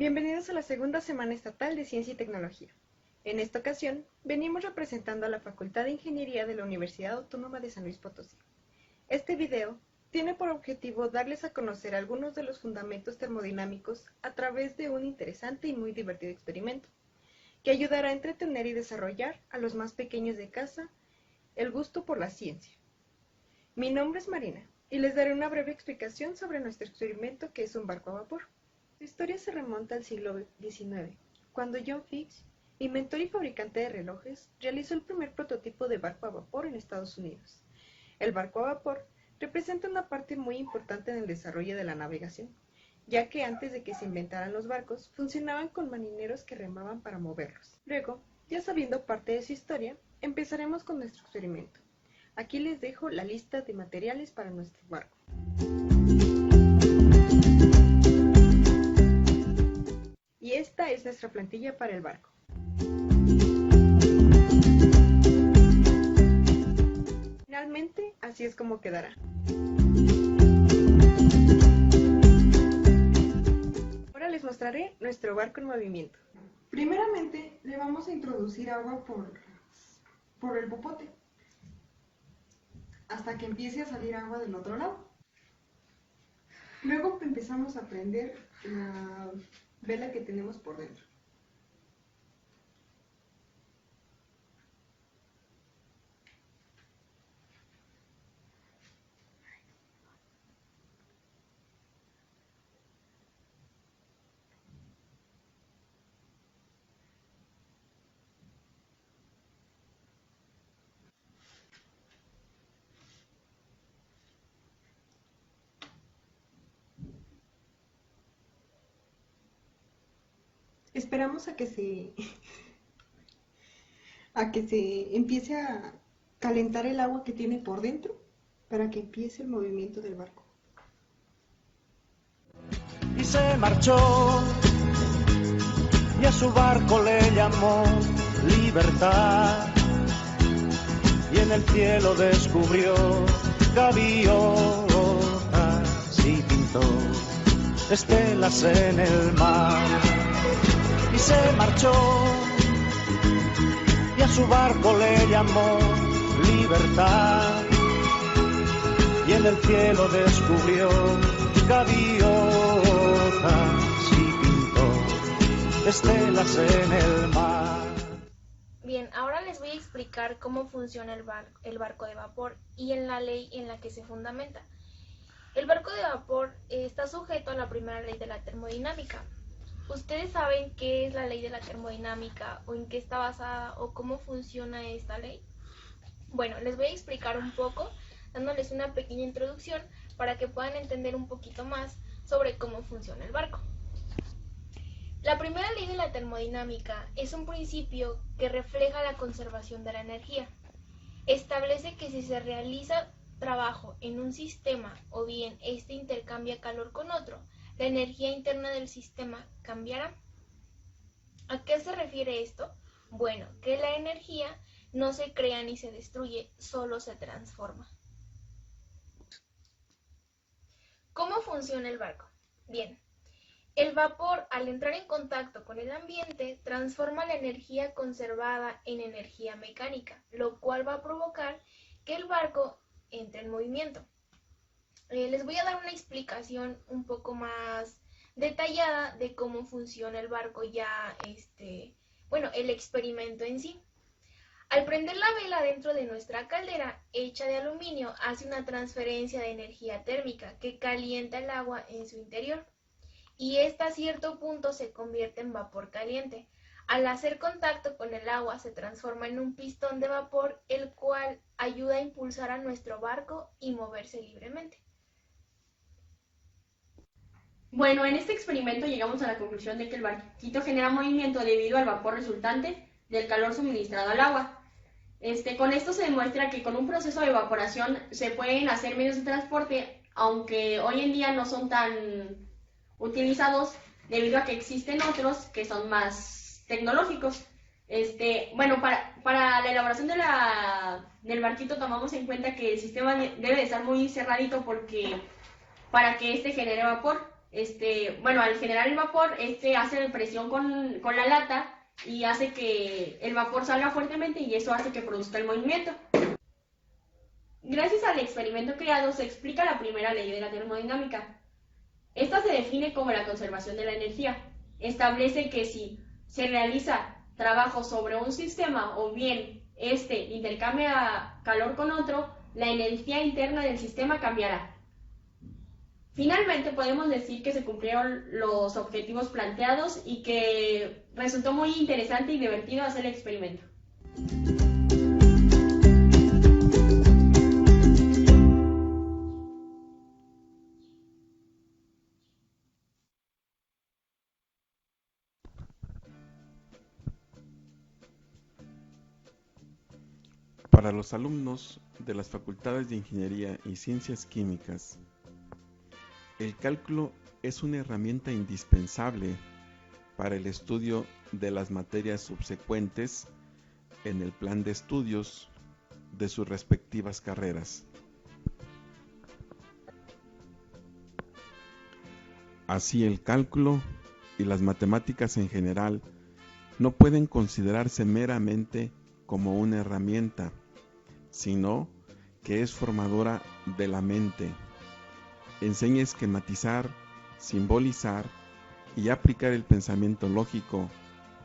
Bienvenidos a la segunda Semana Estatal de Ciencia y Tecnología. En esta ocasión, venimos representando a la Facultad de Ingeniería de la Universidad Autónoma de San Luis Potosí. Este video tiene por objetivo darles a conocer algunos de los fundamentos termodinámicos a través de un interesante y muy divertido experimento, que ayudará a entretener y desarrollar a los más pequeños de casa el gusto por la ciencia. Mi nombre es Marina y les daré una breve explicación sobre nuestro experimento, que es un barco a vapor. Su historia se remonta al siglo XIX, cuando John Fix, inventor y fabricante de relojes, realizó el primer prototipo de barco a vapor en Estados Unidos. El barco a vapor representa una parte muy importante en el desarrollo de la navegación, ya que antes de que se inventaran los barcos, funcionaban con marineros que remaban para moverlos. Luego, ya sabiendo parte de su historia, empezaremos con nuestro experimento. Aquí les dejo la lista de materiales para nuestro barco. Y esta es nuestra plantilla para el barco. Finalmente, así es como quedará. Ahora les mostraré nuestro barco en movimiento. Primeramente, le vamos a introducir agua por el popote, hasta que empiece a salir agua del otro lado. Luego empezamos a prender la vela que tenemos por dentro. Esperamos a que se empiece a calentar el agua que tiene por dentro para que empiece el movimiento del barco. Y se marchó y a su barco le llamó Libertad, y en el cielo descubrió gaviotas y pintó estelas en el mar. Y se marchó y a su barco le llamó Libertad, y en el cielo descubrió gaviotas y pintó estelas en el mar. Bien, ahora les voy a explicar cómo funciona el barco de vapor y en la ley en la que se fundamenta. El barco de vapor está sujeto a la primera ley de la termodinámica. ¿Ustedes saben qué es la ley de la termodinámica o en qué está basada o cómo funciona esta ley? Bueno, les voy a explicar un poco, dándoles una pequeña introducción para que puedan entender un poquito más sobre cómo funciona el barco. La primera ley de la termodinámica es un principio que refleja la conservación de la energía. Establece que si se realiza trabajo en un sistema o bien este intercambia calor con otro, la energía interna del sistema cambiará. ¿A qué se refiere esto? Bueno, que la energía no se crea ni se destruye, solo se transforma. ¿Cómo funciona el barco? Bien, el vapor al entrar en contacto con el ambiente transforma la energía conservada en energía mecánica, lo cual va a provocar que el barco entre en movimiento. Les voy a dar una explicación un poco más detallada de cómo funciona el barco ya, el experimento en sí. Al prender la vela dentro de nuestra caldera hecha de aluminio, hace una transferencia de energía térmica que calienta el agua en su interior y esta a cierto punto se convierte en vapor caliente. Al hacer contacto con el agua se transforma en un pistón de vapor, el cual ayuda a impulsar a nuestro barco y moverse libremente. Bueno, en este experimento llegamos a la conclusión de que el barquito genera movimiento debido al vapor resultante del calor suministrado al agua. Con esto se demuestra que con un proceso de evaporación se pueden hacer medios de transporte, aunque hoy en día no son tan utilizados debido a que existen otros que son más tecnológicos. Para la elaboración del barquito tomamos en cuenta que el sistema debe de estar muy cerradito para que genere vapor. al generar el vapor, hace presión con la lata y hace que el vapor salga fuertemente y eso hace que produzca el movimiento. Gracias al experimento creado se explica la primera ley de la termodinámica. Esta se define como la conservación de la energía. Establece que si se realiza trabajo sobre un sistema o bien intercambia calor con otro, la energía interna del sistema cambiará. Finalmente podemos decir que se cumplieron los objetivos planteados y que resultó muy interesante y divertido hacer el experimento. Para los alumnos de las facultades de Ingeniería y Ciencias Químicas, el cálculo es una herramienta indispensable para el estudio de las materias subsecuentes en el plan de estudios de sus respectivas carreras. Así, el cálculo y las matemáticas en general no pueden considerarse meramente como una herramienta, sino que es formadora de la mente. Enseña a esquematizar, simbolizar y aplicar el pensamiento lógico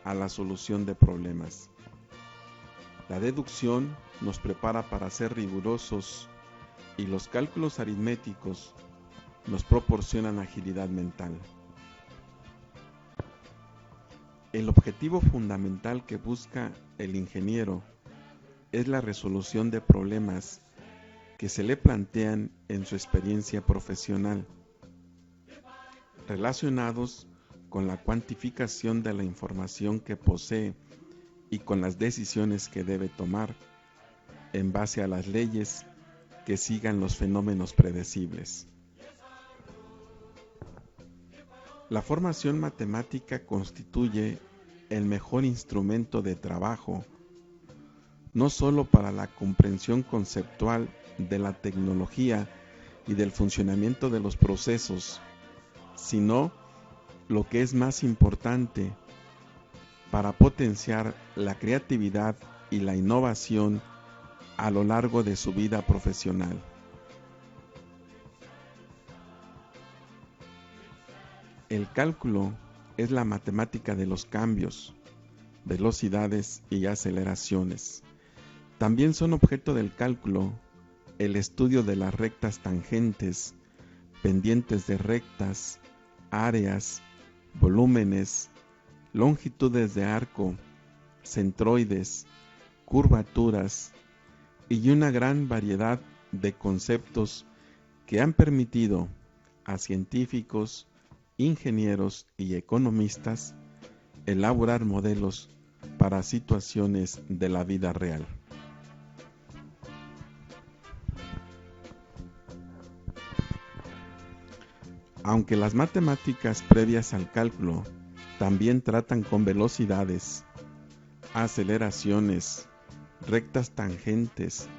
a la solución de problemas. La deducción nos prepara para ser rigurosos y los cálculos aritméticos nos proporcionan agilidad mental. El objetivo fundamental que busca el ingeniero es la resolución de problemas que se le plantean en su experiencia profesional, relacionados con la cuantificación de la información que posee y con las decisiones que debe tomar en base a las leyes que sigan los fenómenos predecibles. La formación matemática constituye el mejor instrumento de trabajo, no solo para la comprensión conceptual de la tecnología y del funcionamiento de los procesos, sino, lo que es más importante, para potenciar la creatividad y la innovación a lo largo de su vida profesional. El cálculo es la matemática de los cambios, velocidades y aceleraciones. También son objeto del cálculo el estudio de las rectas tangentes, pendientes de rectas, áreas, volúmenes, longitudes de arco, centroides, curvaturas y una gran variedad de conceptos que han permitido a científicos, ingenieros y economistas elaborar modelos para situaciones de la vida real. Aunque las matemáticas previas al cálculo también tratan con velocidades, aceleraciones, rectas tangentes,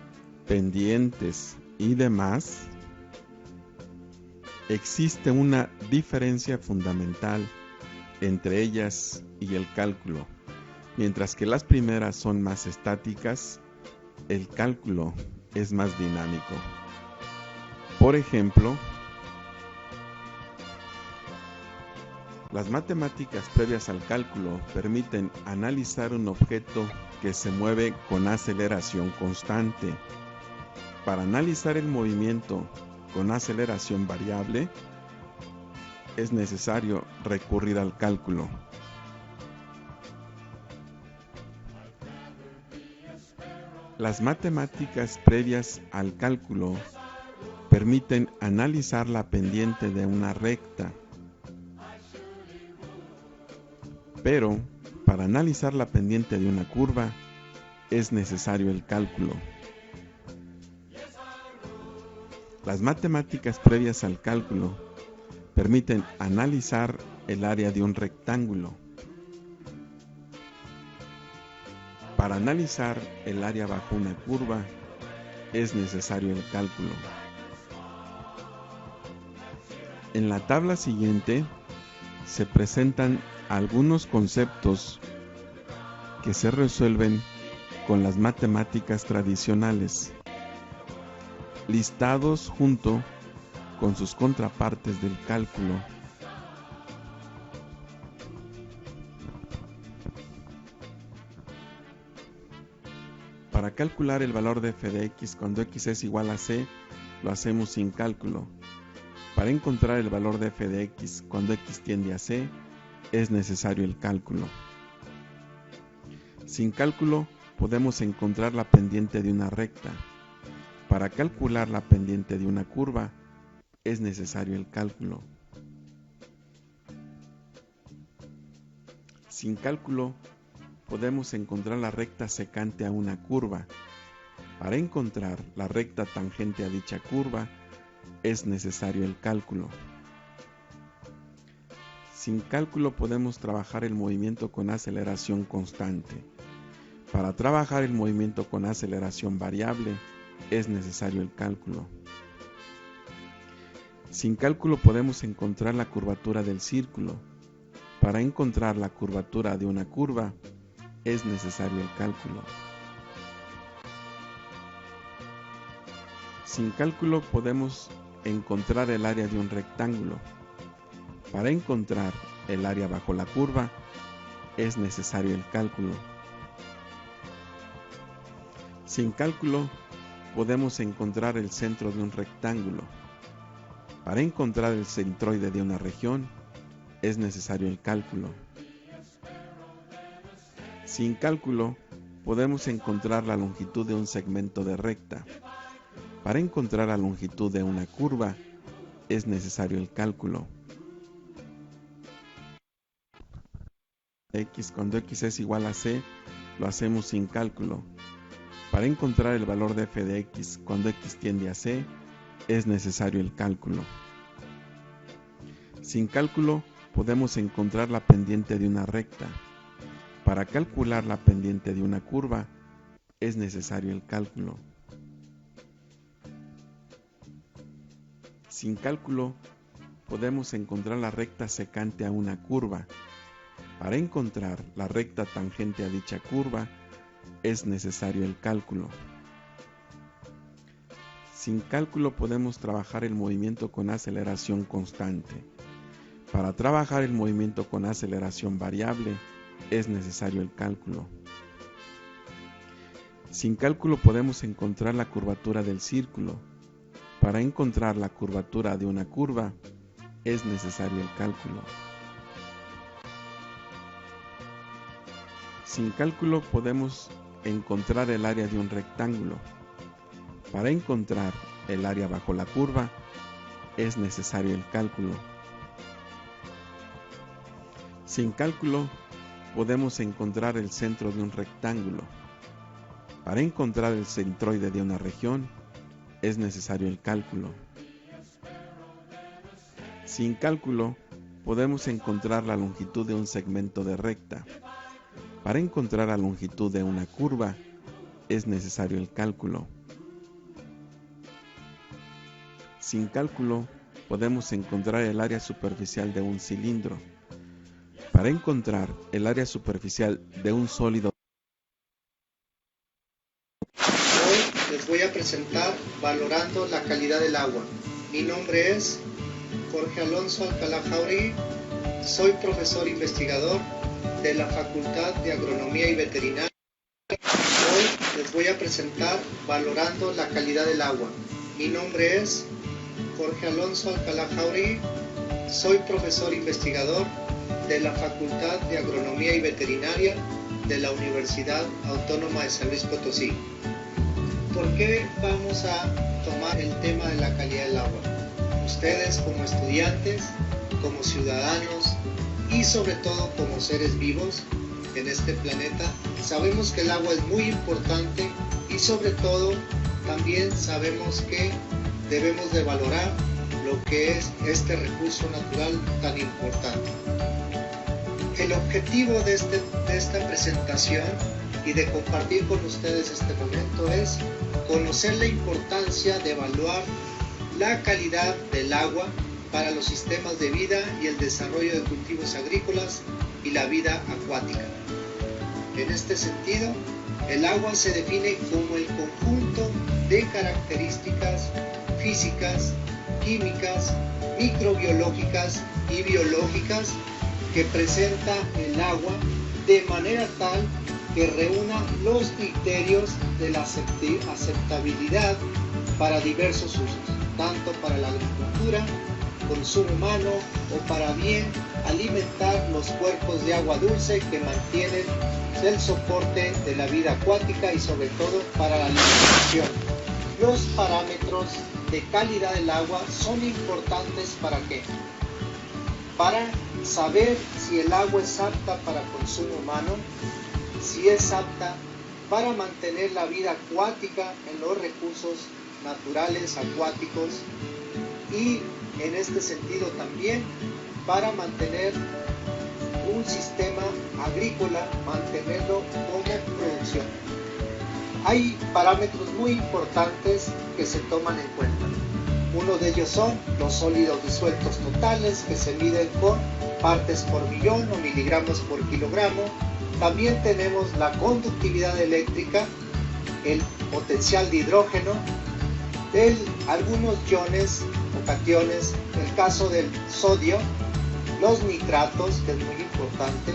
pendientes y demás, existe una diferencia fundamental entre ellas y el cálculo. Mientras que las primeras son más estáticas, el cálculo es más dinámico. Por ejemplo, las matemáticas previas al cálculo permiten analizar un objeto que se mueve con aceleración constante. Para analizar el movimiento con aceleración variable, es necesario recurrir al cálculo. Las matemáticas previas al cálculo permiten analizar la pendiente de una recta, pero para analizar la pendiente de una curva es necesario el cálculo. Las matemáticas previas al cálculo permiten analizar el área de un rectángulo. Para analizar el área bajo una curva es necesario el cálculo. En la tabla siguiente se presentan algunos conceptos que se resuelven con las matemáticas tradicionales, listados junto con sus contrapartes del cálculo. Para calcular el valor de f de x cuando x es igual a c, lo hacemos sin cálculo. Para encontrar el valor de f de x cuando x tiende a c, es necesario el cálculo. Sin cálculo, podemos encontrar la pendiente de una recta. Para calcular la pendiente de una curva, es necesario el cálculo. Sin cálculo, podemos encontrar la recta secante a una curva. Para encontrar la recta tangente a dicha curva, es necesario el cálculo. Sin cálculo podemos trabajar el movimiento con aceleración constante. Para trabajar el movimiento con aceleración variable, es necesario el cálculo. Sin cálculo podemos encontrar la curvatura del círculo. Para encontrar la curvatura de una curva, es necesario el cálculo. Sin cálculo podemos encontrar el área de un rectángulo. Para encontrar el área bajo la curva, es necesario el cálculo. Sin cálculo podemos encontrar el centro de un rectángulo. Para encontrar el centroide de una región, es necesario el cálculo. Sin cálculo, podemos encontrar la longitud de un segmento de recta. Para encontrar la longitud de una curva, es necesario el cálculo. X cuando x es igual a c, lo hacemos sin cálculo. Para encontrar el valor de f de x cuando x tiende a c, es necesario el cálculo. Sin cálculo, podemos encontrar la pendiente de una recta. Para calcular la pendiente de una curva, es necesario el cálculo. Sin cálculo, podemos encontrar la recta secante a una curva. Para encontrar la recta tangente a dicha curva, es necesario el cálculo. Sin cálculo podemos trabajar el movimiento con aceleración constante. Para trabajar el movimiento con aceleración variable, es necesario el cálculo. Sin cálculo podemos encontrar la curvatura del círculo. Para encontrar la curvatura de una curva, es necesario el cálculo. Sin cálculo podemos encontrar el área de un rectángulo. Para encontrar el área bajo la curva, es necesario el cálculo. Sin cálculo, podemos encontrar el centro de un rectángulo. Para encontrar el centroide de una región, es necesario el cálculo. Sin cálculo, podemos encontrar la longitud de un segmento de recta. Para encontrar la longitud de una curva, es necesario el cálculo. Sin cálculo, podemos encontrar el área superficial de un cilindro. Para encontrar el área superficial de un sólido, hoy les voy a presentar Valorando la calidad del agua. Mi nombre es Jorge Alonso Alcalá Jauregui, soy profesor investigador de la Facultad de Agronomía y Veterinaria. Hoy les voy a presentar Valorando la calidad del agua. Mi nombre es Jorge Alonso Alcalá Jauregui, soy profesor investigador de la Facultad de Agronomía y Veterinaria de la Universidad Autónoma de San Luis Potosí. ¿Por qué vamos a tomar el tema de la calidad del agua? Ustedes como estudiantes, como ciudadanos y sobre todo como seres vivos en este planeta, sabemos que el agua es muy importante y sobre todo también sabemos que debemos de valorar lo que es este recurso natural tan importante. El objetivo de esta presentación y de compartir con ustedes este momento es conocer la importancia de evaluar la calidad del agua para los sistemas de vida y el desarrollo de cultivos agrícolas y la vida acuática. En este sentido, el agua se define como el conjunto de características físicas, químicas, microbiológicas y biológicas que presenta el agua de manera tal que reúna los criterios de la aceptabilidad para diversos usos, tanto para la agricultura, consumo humano o para bien alimentar los cuerpos de agua dulce que mantienen el soporte de la vida acuática y sobre todo para la alimentación. Los parámetros de calidad del agua son importantes ¿para qué? Para saber si el agua es apta para consumo humano, si es apta para mantener la vida acuática en los recursos naturales acuáticos y en este sentido también para mantener un sistema agrícola, mantenerlo como producción. Hay parámetros muy importantes que se toman en cuenta. Uno de ellos son los sólidos disueltos totales, que se miden con partes por millón o miligramos por kilogramo. También tenemos la conductividad eléctrica, el potencial de hidrógeno, algunos iones o cationes, el caso del sodio, los nitratos, que es muy importante,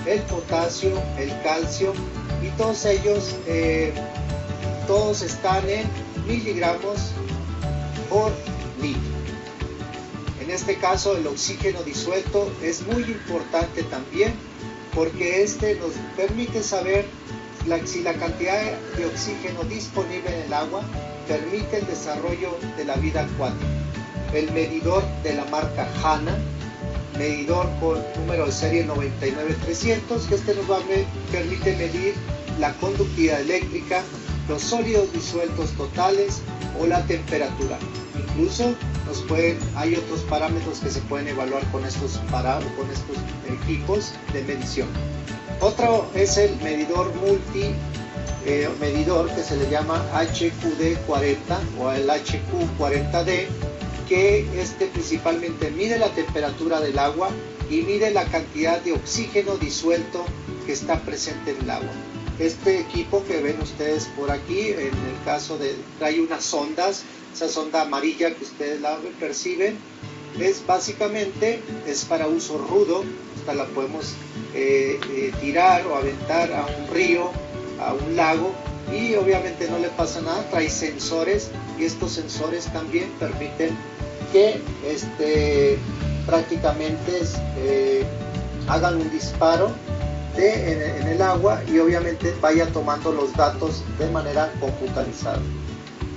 el potasio, el calcio, y todos ellos, todos están en miligramos por litro. En este caso el oxígeno disuelto es muy importante también porque este nos permite saber si la cantidad de oxígeno disponible en el agua permite el desarrollo de la vida acuática. El medidor de la marca Hanna, medidor con número de serie 99300, que este nos permite medir la conductividad eléctrica, los sólidos disueltos totales o la temperatura. Incluso hay otros parámetros que se pueden evaluar con estos equipos de medición. Otro es el medidor medidor que se le llama HQD40 o el HQ40D, que principalmente mide la temperatura del agua y mide la cantidad de oxígeno disuelto que está presente en el agua. Este equipo que ven ustedes por aquí, en el caso trae unas sondas, esa sonda amarilla que ustedes la perciben, básicamente es para uso rudo. Esta la podemos tirar o aventar a un río, a un lago, y obviamente no le pasa nada. Trae sensores y estos sensores también permiten que prácticamente hagan un disparo en el agua y obviamente vaya tomando los datos de manera computarizada.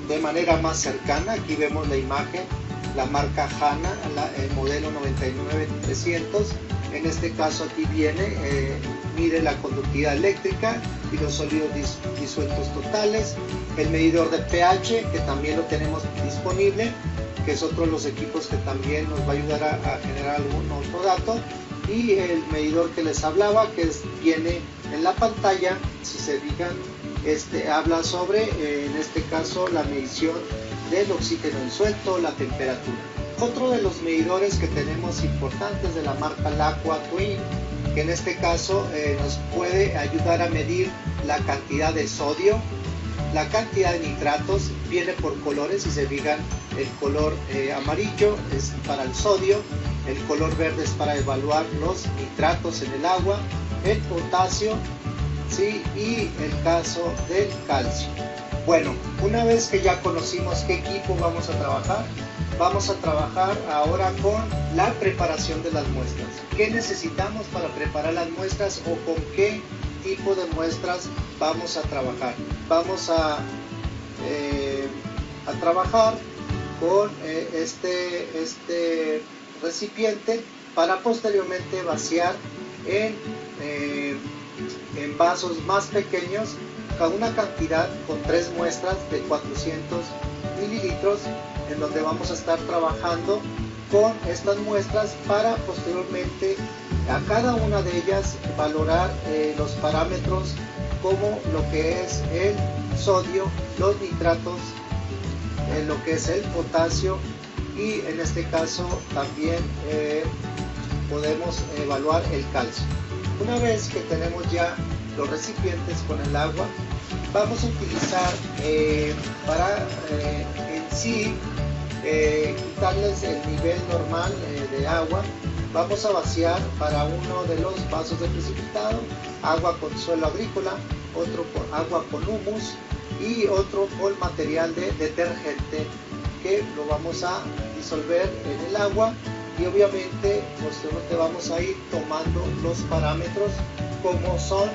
De manera más cercana, aquí vemos la imagen, la marca Hanna, el modelo 99300. En este caso aquí mide la conductividad eléctrica y los sólidos disueltos totales. El medidor de pH, que también lo tenemos disponible, que es otro de los equipos que también nos va a ayudar a generar algún otro dato. Y el medidor que les hablaba, que viene en la pantalla, si se fijan, habla sobre, en este caso, la medición del oxígeno disuelto, la temperatura. Otro de los medidores que tenemos importantes de la marca Laqua Twin, que en este caso nos puede ayudar a medir la cantidad de sodio, la cantidad de nitratos, viene por colores. Si se fijan, el color amarillo es para el sodio, el color verde es para evaluar los nitratos en el agua, el potasio, ¿sí? Y el caso del calcio. Bueno, una vez que ya conocimos qué equipo vamos a trabajar ahora con la preparación de las muestras. ¿Qué necesitamos para preparar las muestras o con qué tipo de muestras vamos a trabajar? Vamos a trabajar con este recipiente para posteriormente vaciar en vasos más pequeños con una cantidad con 3 muestras de 400 mililitros, en donde vamos a estar trabajando con estas muestras para posteriormente a cada una de ellas valorar los parámetros como lo que es el sodio, los nitratos, lo que es el potasio y en este caso también podemos evaluar el calcio. Una vez que tenemos ya los recipientes con el agua, vamos a utilizar para en sí quitarles el nivel normal de agua. Vamos a vaciar para uno de los vasos de precipitado agua con suelo agrícola, otro con agua con humus y otro con material de detergente que lo vamos a disolver en el agua, y obviamente posteriormente vamos a ir tomando los parámetros como son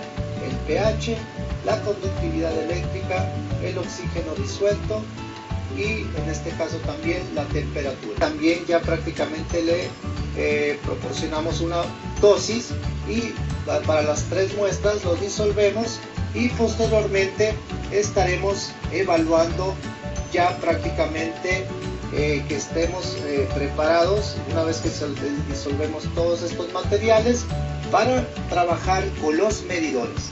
el pH, la conductividad eléctrica, el oxígeno disuelto y en este caso también la temperatura. También ya prácticamente le proporcionamos una dosis y para las 3 muestras los disolvemos y posteriormente estaremos evaluando ya prácticamente que estemos preparados una vez que disolvemos todos estos materiales para trabajar con los medidores.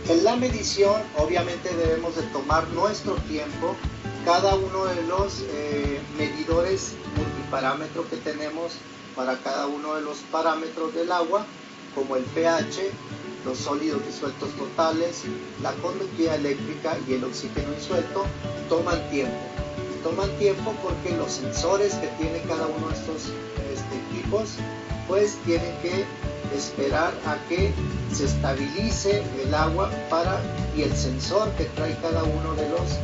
En la medición obviamente debemos de tomar nuestro tiempo. Cada uno de los medidores multiparámetro que tenemos para cada uno de los parámetros del agua, como el pH, los sólidos disueltos totales, la conductividad eléctrica y el oxígeno disuelto, toman tiempo. Toman tiempo porque los sensores que tiene cada uno de estos equipos pues tienen que esperar a que se estabilice el agua y el sensor que trae cada uno de los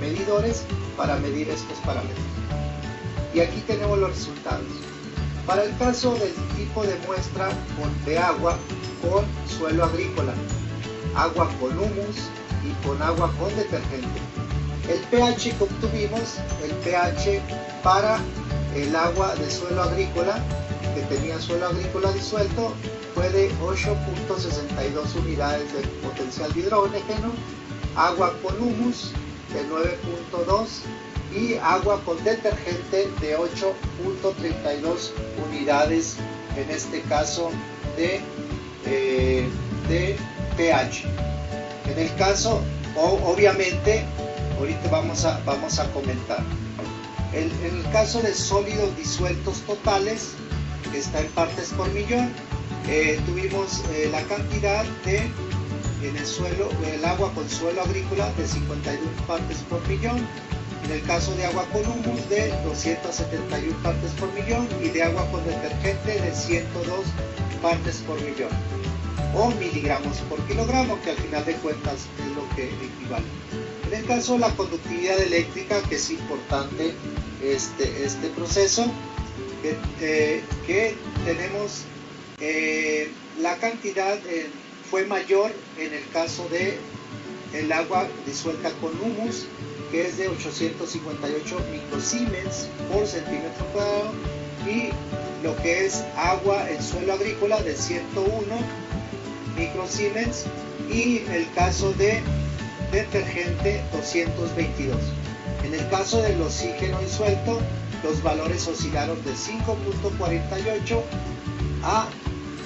medidores para medir estos parámetros. Y aquí tenemos los resultados. Para el caso del tipo de muestra de agua con suelo agrícola, agua con humus y con agua con detergente, el pH que obtuvimos, el pH para el agua de suelo agrícola, que tenía suelo agrícola disuelto, fue de 8.62 unidades de potencial de hidrógeno, agua con humus de 9.2 y agua con detergente de 8.32 unidades, en este caso de pH. En el caso, obviamente, ahorita vamos a comentar. En el caso de sólidos disueltos totales, que está en partes por millón, tuvimos la cantidad en el suelo, el agua con suelo agrícola de 51 partes por millón, en el caso de agua con humus de 271 partes por millón y de agua con detergente de 102 partes por millón, o miligramos por kilogramo, que al final de cuentas es lo que equivale. En el caso de la conductividad eléctrica, que es importante este proceso, que tenemos la cantidad fue mayor en el caso de el agua disuelta con humus, que es de 858 microsiemens por centímetro cuadrado, y lo que es agua en suelo agrícola de 101 microsiemens, y el caso de detergente 222. En el caso del oxígeno disuelto, los valores oscilaron de 5.48 a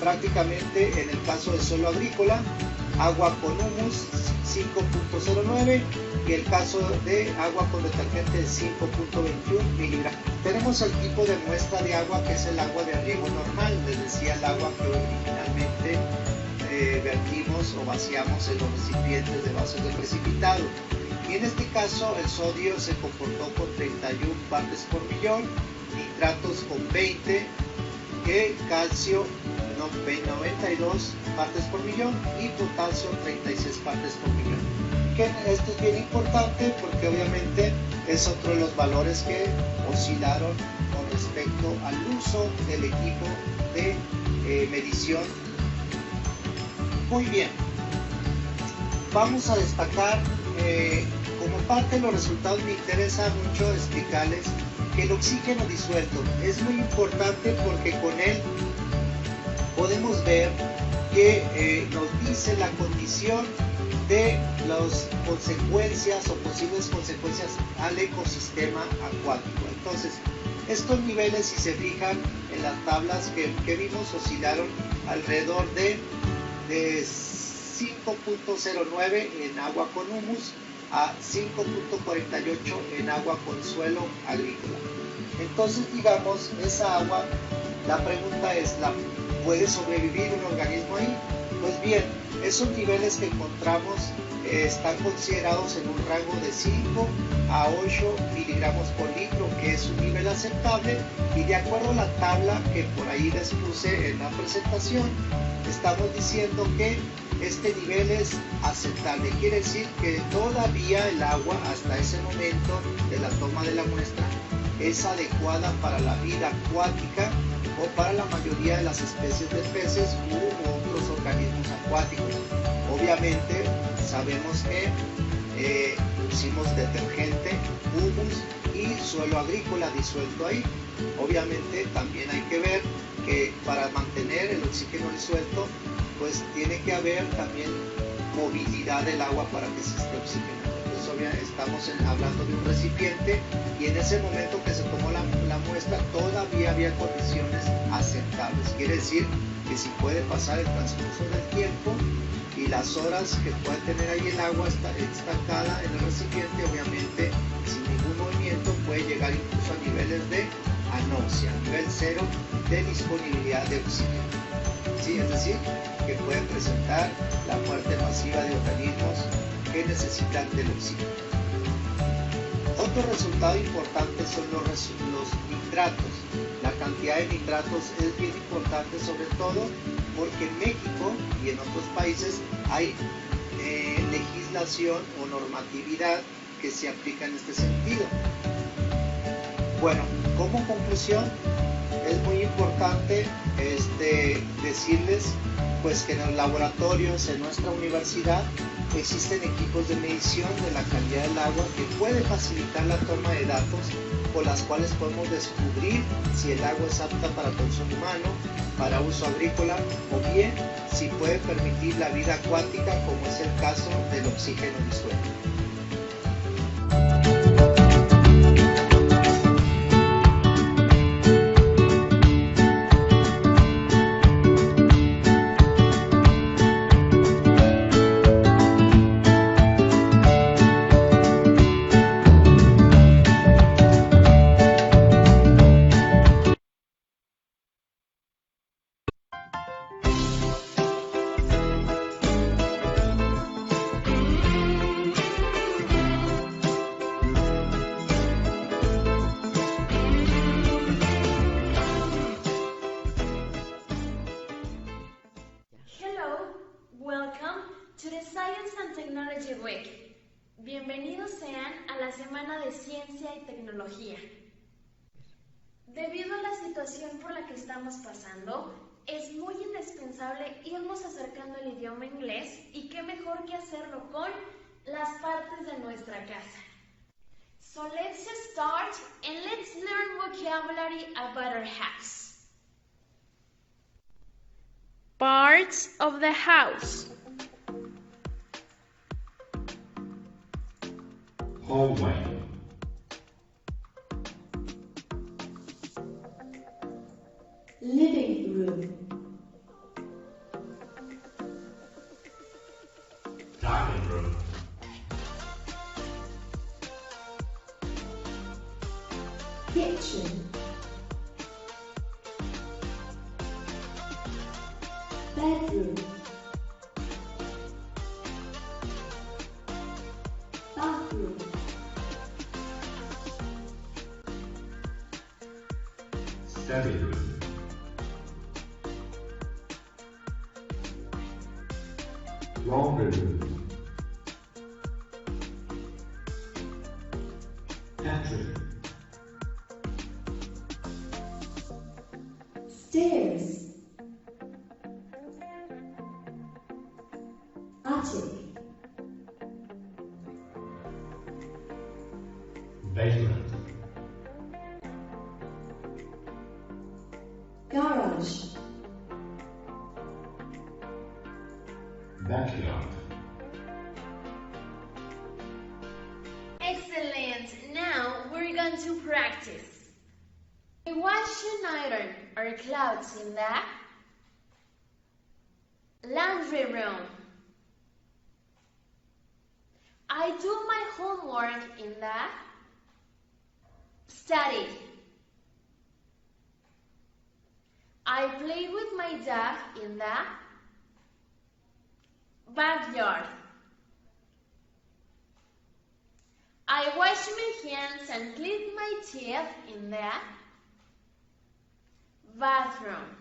prácticamente, en el caso de suelo agrícola, agua con humus 5.09 y el caso de agua con detergente de 5.21 miligramos. Tenemos el tipo de muestra de agua, que es el agua de riego normal, les decía, el agua que originalmente vertimos o vaciamos en los recipientes de vasos de precipitado. Y en este caso el sodio se comportó con 31 partes por millón, nitratos con 20, calcio 92 partes por millón y potasio 36 partes por millón. Esto es bien importante porque obviamente es otro de los valores que oscilaron con respecto al uso del equipo de medición. Muy bien, vamos a destacar como parte de los resultados. Me interesa mucho explicarles que el oxígeno disuelto es muy importante porque con él podemos ver que nos dice la condición de las consecuencias o posibles consecuencias al ecosistema acuático. Entonces, estos niveles, si se fijan en las tablas que vimos, oscilaron alrededor de 5.09 en agua con humus a 5.48 en agua con suelo agrícola. Entonces, digamos, esa agua, la pregunta es, ¿puede sobrevivir un organismo ahí? Pues bien, esos niveles que encontramos están considerados en un rango de 5 a 8 miligramos por litro, que es un nivel aceptable, y de acuerdo a la tabla que por ahí les puse en la presentación, estamos diciendo que este nivel es aceptable. Quiere decir que todavía el agua hasta ese momento de la toma de la muestra es adecuada para la vida acuática o para la mayoría de las especies de peces u otros organismos acuáticos. Obviamente sabemos que pusimos detergente, humus y suelo agrícola disuelto ahí. Obviamente también hay que ver que para mantener el oxígeno disuelto, pues tiene que haber también movilidad del agua para que se esté oxigenando. Entonces obviamente estamos hablando de un recipiente, y en ese momento que se tomó la muestra todavía había condiciones aceptables. Quiere decir que si puede pasar el transcurso del tiempo y las horas que puede tener ahí el agua estancada en el recipiente, obviamente sin ningún movimiento puede llegar incluso a niveles de anoxia, nivel 0 de disponibilidad de oxígeno. Sí, es decir, que puede presentar la muerte masiva de organismos que necesitan del oxígeno. Otro resultado importante son los nitratos. La cantidad de nitratos es bien importante, sobre todo porque en México y en otros países hay legislación o normatividad que se aplica en este sentido. Bueno, como conclusión, es muy importante decirles pues que en los laboratorios en nuestra universidad existen equipos de medición de la calidad del agua que puede facilitar la toma de datos con las cuales podemos descubrir si el agua es apta para consumo humano, para uso agrícola, o bien si puede permitir la vida acuática, como es el caso del oxígeno disuelto. Bienvenidos sean a la Semana de Ciencia y Tecnología. Debido a la situación por la que estamos pasando, es muy indispensable irnos acercando al idioma inglés, y qué mejor que hacerlo con las partes de nuestra casa. So let's start and let's learn vocabulary about our house. Parts of the house. Hallway. Living room. Dining room. Kitchen. Bedroom. Bathroom. Study room. Laundry room. Pantry. Stairs. Attic. Basement. Garage. Backyard. Excellent! Now we're going to practice. Wash and iron our clothes in the laundry room. I do my homework in the study. I play with my dog in the backyard. I wash my hands and clean my teeth in the bathroom.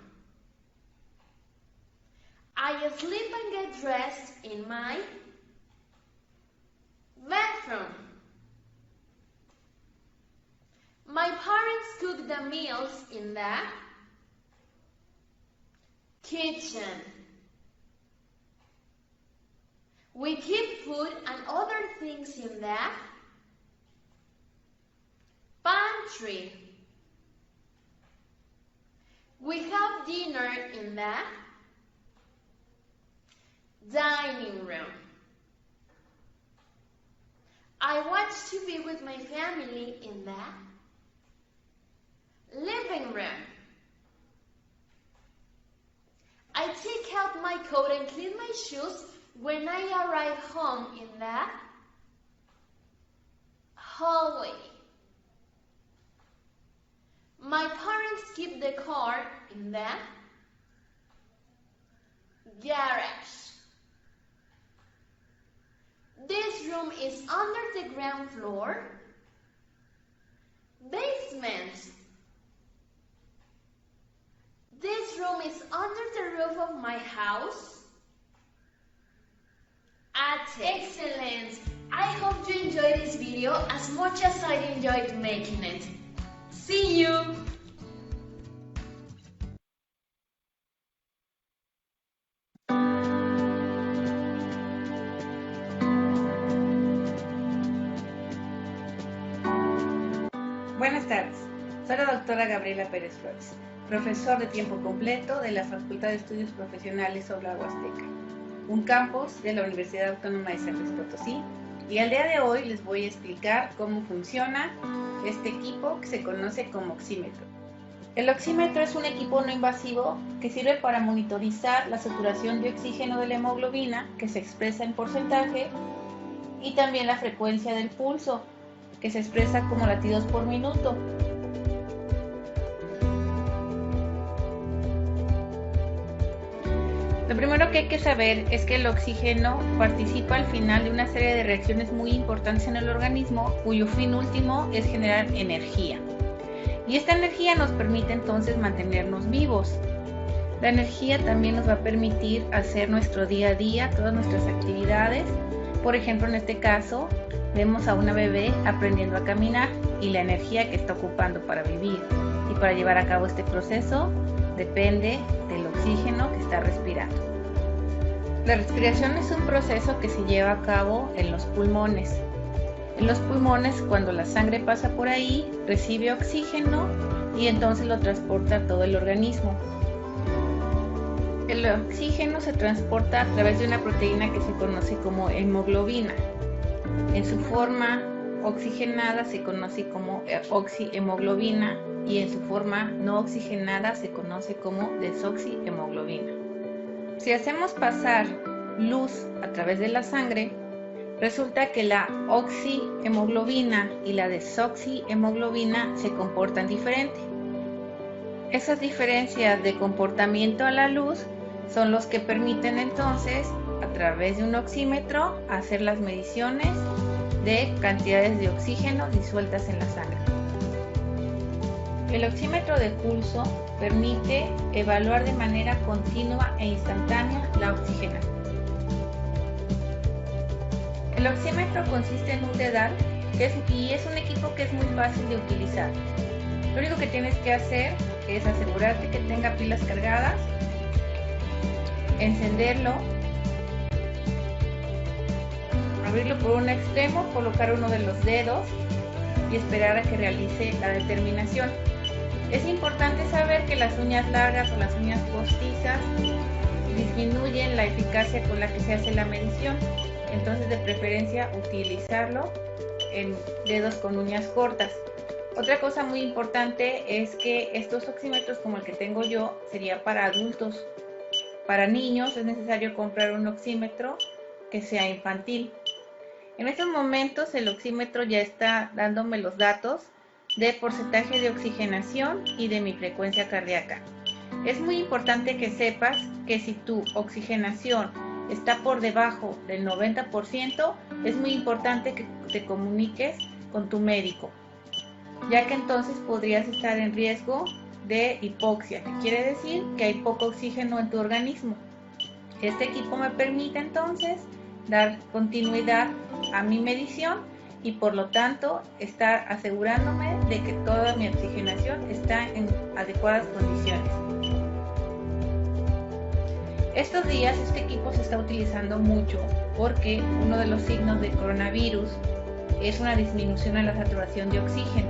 I sleep and get dressed in my bedroom. My parents cook the meals in the kitchen. We keep food and other things in the pantry. We have dinner in the dining room. I watch TV with my family in the living room. I take out my coat and clean my shoes when I arrive home in the hallway. My parents keep the car in the garage. This room is under the ground floor, basement. This room is under the roof of my house, attic. Excellent! I hope you enjoyed this video as much as I enjoyed making it. See you! Buenas tardes, soy la doctora Gabriela Pérez Flores, profesor de tiempo completo de la Facultad de Estudios Profesionales sobre la Huasteca, un campus de la Universidad Autónoma de San Luis Potosí, y al día de hoy les voy a explicar cómo funciona este equipo que se conoce como oxímetro. El oxímetro es un equipo no invasivo que sirve para monitorizar la saturación de oxígeno de la hemoglobina, que se expresa en porcentaje, y también la frecuencia del pulso, que se expresa como latidos por minuto. Lo primero que hay que saber es que el oxígeno participa al final de una serie de reacciones muy importantes en el organismo, cuyo fin último es generar energía. Y esta energía nos permite entonces mantenernos vivos. La energía también nos va a permitir hacer nuestro día a día, todas nuestras actividades. Por ejemplo, en este caso, vemos a una bebé aprendiendo a caminar y la energía que está ocupando para vivir y para llevar a cabo este proceso depende del oxígeno que está respirando. La respiración es un proceso que se lleva a cabo en los pulmones. En los pulmones, cuando la sangre pasa por ahí, recibe oxígeno y entonces lo transporta a todo el organismo. El oxígeno se transporta a través de una proteína que se conoce como hemoglobina. En su forma oxigenada se conoce como oxihemoglobina y en su forma no oxigenada se conoce como desoxihemoglobina. Si hacemos pasar luz a través de la sangre, resulta que la oxihemoglobina y la desoxihemoglobina se comportan diferente. Esas diferencias de comportamiento a la luz son los que permiten entonces, a través de un oxímetro, hacer las mediciones de cantidades de oxígeno disueltas en la sangre. El oxímetro de pulso permite evaluar de manera continua e instantánea la oxigenación. El oxímetro consiste en un dedal y es un equipo que es muy fácil de utilizar. Lo único que tienes que hacer es asegurarte que tenga pilas cargadas, encenderlo, abrirlo por un extremo, colocar uno de los dedos y esperar a que realice la determinación. Es importante saber que las uñas largas o las uñas postizas disminuyen la eficacia con la que se hace la medición, entonces de preferencia utilizarlo en dedos con uñas cortas. Otra cosa muy importante es que estos oxímetros como el que tengo yo sería para adultos. Para niños es necesario comprar un oxímetro que sea infantil. En estos momentos el oxímetro ya está dándome los datos de porcentaje de oxigenación y de mi frecuencia cardíaca. Es muy importante que sepas que si tu oxigenación está por debajo del 90%, es muy importante que te comuniques con tu médico, ya que entonces podrías estar en riesgo de hipoxia, que quiere decir que hay poco oxígeno en tu organismo. Este equipo me permite entonces dar continuidad a mi medición y por lo tanto estar asegurándome de que toda mi oxigenación está en adecuadas condiciones. Estos días este equipo se está utilizando mucho porque uno de los signos del coronavirus es una disminución en la saturación de oxígeno.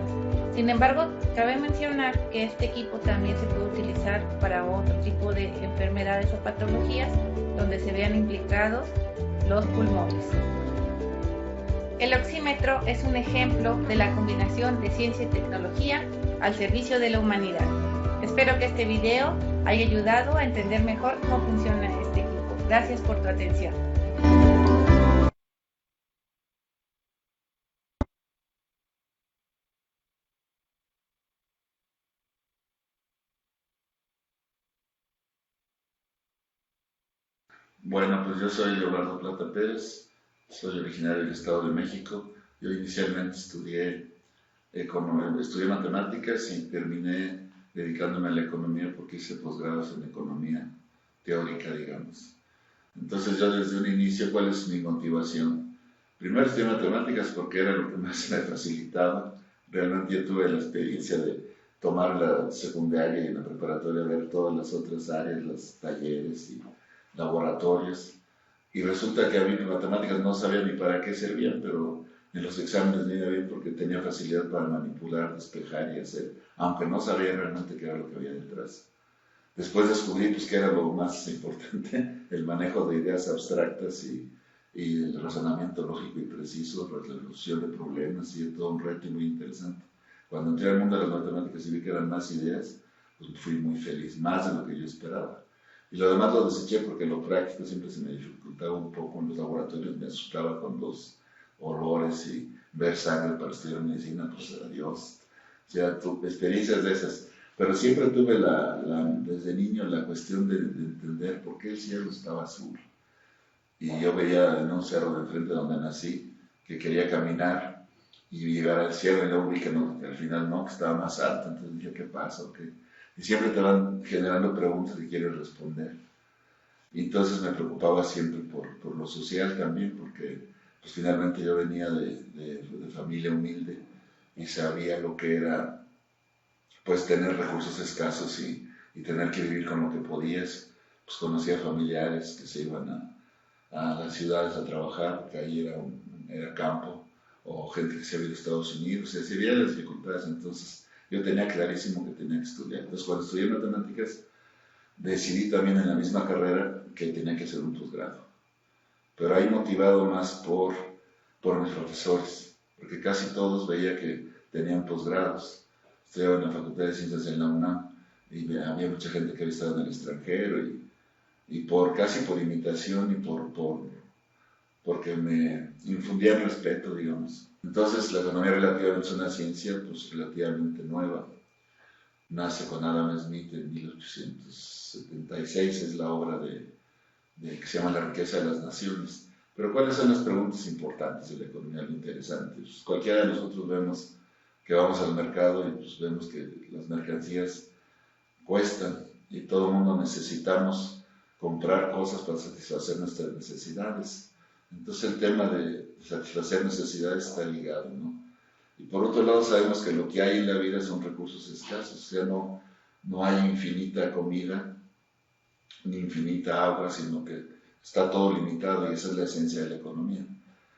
Sin embargo, cabe mencionar que este equipo también se puede utilizar para otro tipo de enfermedades o patologías donde se vean implicados los pulmones. El oxímetro es un ejemplo de la combinación de ciencia y tecnología al servicio de la humanidad. Espero que este video haya ayudado a entender mejor cómo funciona este equipo. Gracias por tu atención. Bueno, pues yo soy Leonardo Plata Pérez, soy originario del Estado de México. Yo inicialmente estudié matemáticas y terminé dedicándome a la economía porque hice posgrados en economía teórica, digamos. Entonces yo desde un inicio, ¿cuál es mi motivación? Primero estudié matemáticas porque era lo que más me facilitaba. Realmente yo tuve la experiencia de tomar la secundaria y la preparatoria, ver todas las otras áreas, los talleres y laboratorios, y resulta que a mí matemáticas no sabía ni para qué servían, pero en los exámenes me iba bien porque tenía facilidad para manipular, despejar y hacer, aunque no sabía realmente qué era lo que había detrás. Después descubrí pues, que era lo más importante, el manejo de ideas abstractas y el razonamiento lógico y preciso, la resolución de problemas, y todo un reto muy interesante. Cuando entré al mundo de las matemáticas y vi que eran más ideas, pues fui muy feliz, más de lo que yo esperaba. Y lo demás lo deseché porque lo práctico siempre se me dificultaba un poco en los laboratorios, me asustaba con los olores y ver sangre para estudiar medicina, pues adiós. O sea, experiencias de esas. Pero siempre tuve desde niño la cuestión de entender por qué el cielo estaba azul. Y yo veía en un cerro de enfrente donde nací que quería caminar y llegar al cielo y luego vi que no, que al final no, que estaba más alto. Entonces dije, ¿qué pasa? ¿Qué? Y siempre te van generando preguntas que quieres responder. Y entonces me preocupaba siempre por lo social también, porque pues, finalmente yo venía de familia humilde y sabía lo que era pues tener recursos escasos y tener que vivir con lo que podías. Pues conocía familiares que se iban a las ciudades a trabajar, que ahí era campo, o gente que se había ido a Estados Unidos, se veían las dificultades. Entonces yo tenía clarísimo que tenía que estudiar. Entonces cuando estudié matemáticas decidí también en la misma carrera que tenía que hacer un posgrado. Pero ahí motivado más por mis profesores, porque casi todos veía que tenían posgrados. Estudiaba en la Facultad de Ciencias en la UNAM y había mucha gente que había estado en el extranjero y casi por imitación y porque me infundían respeto, digamos. Entonces la economía relativa es una ciencia pues, relativamente nueva. Nace con Adam Smith en 1876, es la obra que se llama La riqueza de las naciones. Pero ¿cuáles son las preguntas importantes de la economía? Lo interesante. Pues, cualquiera de nosotros vemos que vamos al mercado y pues, vemos que las mercancías cuestan y todo el mundo necesitamos comprar cosas para satisfacer nuestras necesidades. Entonces el tema de satisfacer necesidades está ligado, ¿no? Y por otro lado sabemos que lo que hay en la vida son recursos escasos, o sea, no hay infinita comida ni infinita agua, sino que está todo limitado y esa es la esencia de la economía.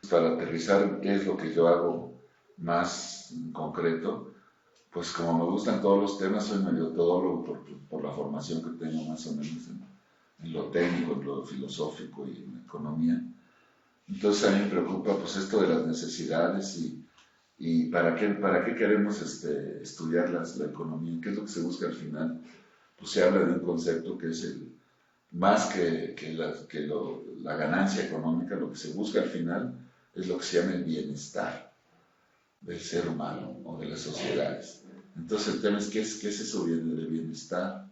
Para aterrizar qué es lo que yo hago más en concreto, pues como me gustan todos los temas, soy medio todólogo por la formación que tengo más o menos en lo técnico, en lo filosófico y en la economía. Entonces a mí me preocupa pues esto de las necesidades y para qué queremos estudiar la economía, qué es lo que se busca al final. Pues se habla de un concepto que es más que la ganancia económica, lo que se busca al final es lo que se llama el bienestar del ser humano o de las sociedades. Entonces el tema es ¿qué es eso del bienestar?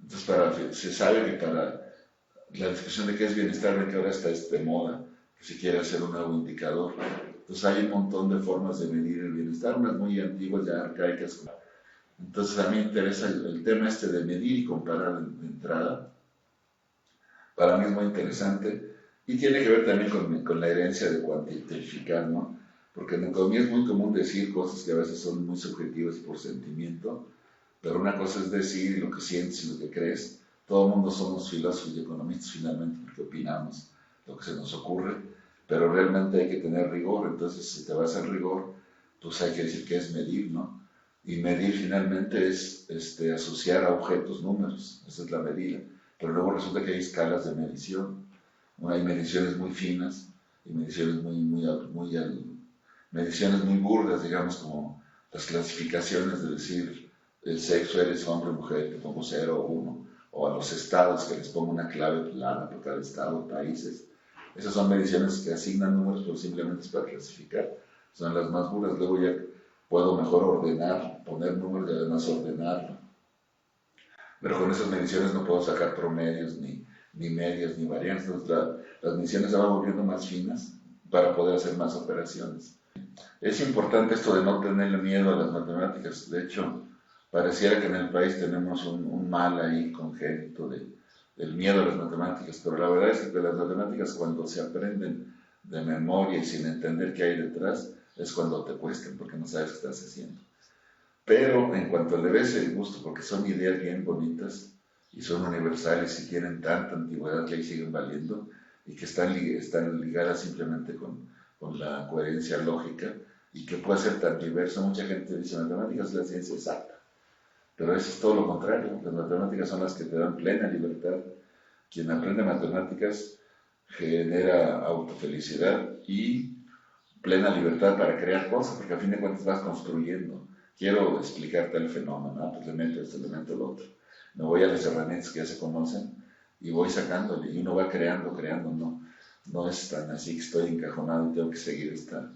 Entonces se sabe que para la discusión de qué es bienestar, ven que ahora está de moda, que se quiere hacer un nuevo indicador. Entonces hay un montón de formas de medir el bienestar, unas muy antiguas, ya arcaicas. Entonces a mí me interesa el tema de medir y comparar de entrada. Para mí es muy interesante y tiene que ver también con la herencia de cuantificar, ¿no? Porque en economía es muy común decir cosas que a veces son muy subjetivas y por sentimiento, pero una cosa es decir lo que sientes y lo que crees. Todo el mundo somos filósofos y economistas finalmente porque opinamos lo que se nos ocurre, pero realmente hay que tener rigor. Entonces si te vas al rigor, pues hay que decir qué es medir, ¿no? Y medir finalmente es asociar a objetos números, esa es la medida. Pero luego resulta que hay escalas de medición. Hay mediciones muy finas y mediciones mediciones muy burdas, digamos, como las clasificaciones de decir el sexo, eres hombre, mujer, te pongo 0 o 1, o a los estados que les pongo una clave plana por cada estado, países. Esas son mediciones que asignan números, pero simplemente es para clasificar. Son las más burdas. Luego ya puedo mejor ordenar, poner números y además ordenarlo. Pero con esas mediciones no puedo sacar promedios, ni medias, ni variantes. Entonces las mediciones se van volviendo más finas para poder hacer más operaciones. Es importante esto de no tenerle miedo a las matemáticas. De hecho, pareciera que en el país tenemos un mal ahí congénito del miedo a las matemáticas, pero la verdad es que las matemáticas, cuando se aprenden de memoria y sin entender qué hay detrás, es cuando te cuestan, porque no sabes qué estás haciendo. Pero en cuanto le ves el gusto, porque son ideas bien bonitas y son universales y tienen tanta antigüedad que ahí siguen valiendo y que están ligadas simplemente con la coherencia lógica y que puede ser tan diverso. Mucha gente dice matemáticas es la ciencia exacta, pero eso es todo lo contrario. Las matemáticas son las que te dan plena libertad. Quien aprende matemáticas genera autofelicidad y plena libertad para crear cosas, porque a fin de cuentas vas construyendo. Quiero explicarte el fenómeno, pues le meto este elemento, el otro. Me voy a las herramientas que ya se conocen y voy sacándole, y uno va creando, no es tan así que estoy encajonado y tengo que seguir esta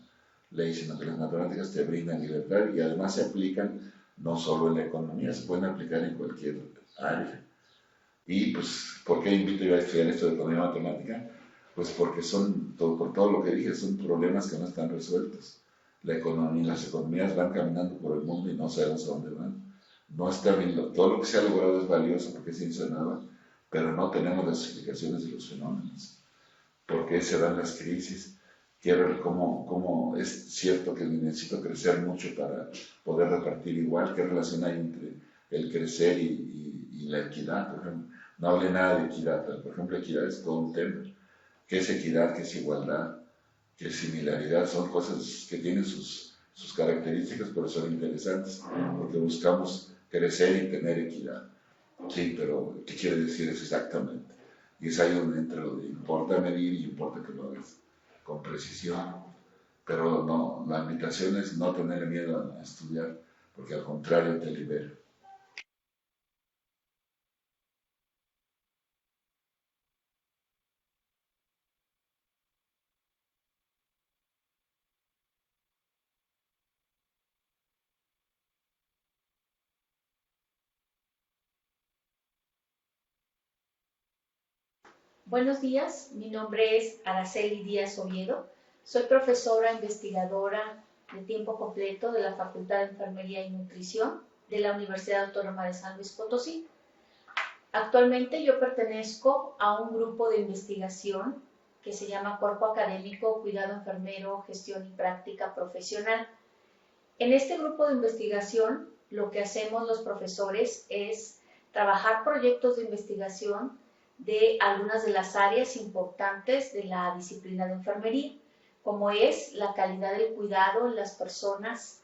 ley, sino que las matemáticas te brindan libertad y además se aplican no solo en la economía, se pueden aplicar en cualquier área. Y pues, ¿por qué invito yo a estudiar esto de economía matemática? Pues porque por todo lo que dije, son problemas que no están resueltos. La economía, las economías van caminando por el mundo y no sabemos a dónde van. No está bien, todo lo que se ha logrado es valioso porque se hizo nada, pero no tenemos las explicaciones de los fenómenos. ¿Por qué se dan las crisis? ¿Cómo es cierto que necesito crecer mucho para poder repartir igual? ¿Qué relación hay entre el crecer y la equidad? Por ejemplo, no hablé nada de equidad, pero por ejemplo, equidad es todo un tema. ¿Qué es equidad? ¿Qué es igualdad? ¿Qué es similaridad? Son cosas que tienen sus características, pero son interesantes, porque buscamos crecer y tener equidad. Sí, pero ¿qué quiere decir eso exactamente? Y es ahí donde entra lo de importa medir y importa que lo hagas con precisión. Pero no, la invitación es no tener miedo a estudiar, porque al contrario te libera. Buenos días, mi nombre es Araceli Díaz Oviedo, soy profesora investigadora de tiempo completo de la Facultad de Enfermería y Nutrición de la Universidad Autónoma de San Luis Potosí. Actualmente yo pertenezco a un grupo de investigación que se llama Cuerpo Académico, Cuidado Enfermero, Gestión y Práctica Profesional. En este grupo de investigación lo que hacemos los profesores es trabajar proyectos de investigación de algunas de las áreas importantes de la disciplina de enfermería, como es la calidad del cuidado en las personas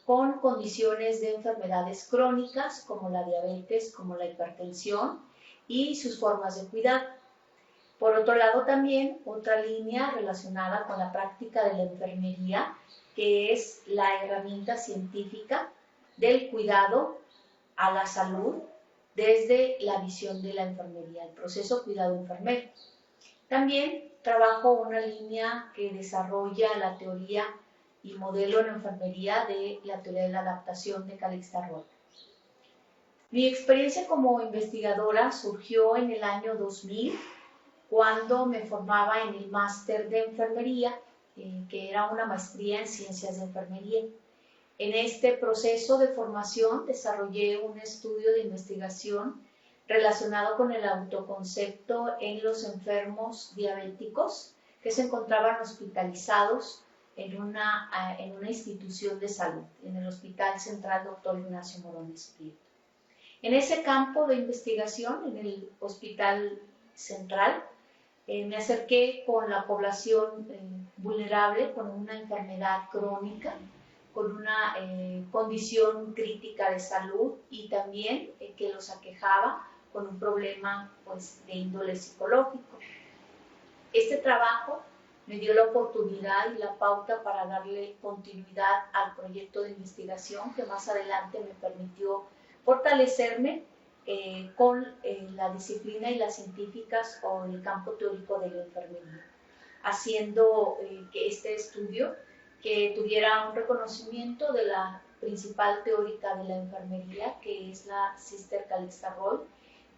con condiciones de enfermedades crónicas, como la diabetes, como la hipertensión y sus formas de cuidado. Por otro lado, también otra línea relacionada con la práctica de la enfermería, que es la herramienta científica del cuidado a la salud desde la visión de la enfermería, el proceso cuidado enfermero. También trabajo una línea que desarrolla la teoría y modelo en enfermería de la teoría de la adaptación de Calixta Roy. Mi experiencia como investigadora surgió en el año 2000, cuando me formaba en el máster de enfermería, que era una maestría en ciencias de enfermería. En este proceso de formación desarrollé un estudio de investigación relacionado con el autoconcepto en los enfermos diabéticos que se encontraban hospitalizados en una institución de salud, en el Hospital Central Dr. Ignacio Morones Prieto. En ese campo de investigación, en el Hospital Central, me acerqué con la población vulnerable, con una enfermedad crónica, con una condición crítica de salud y también que los aquejaba con un problema pues, de índole psicológico. Este trabajo me dio la oportunidad y la pauta para darle continuidad al proyecto de investigación que más adelante me permitió fortalecerme con la disciplina y las científicas o el campo teórico de la enfermería, haciendo que este estudio que tuviera un reconocimiento de la principal teórica de la enfermería, que es la Sister Calixta Roy,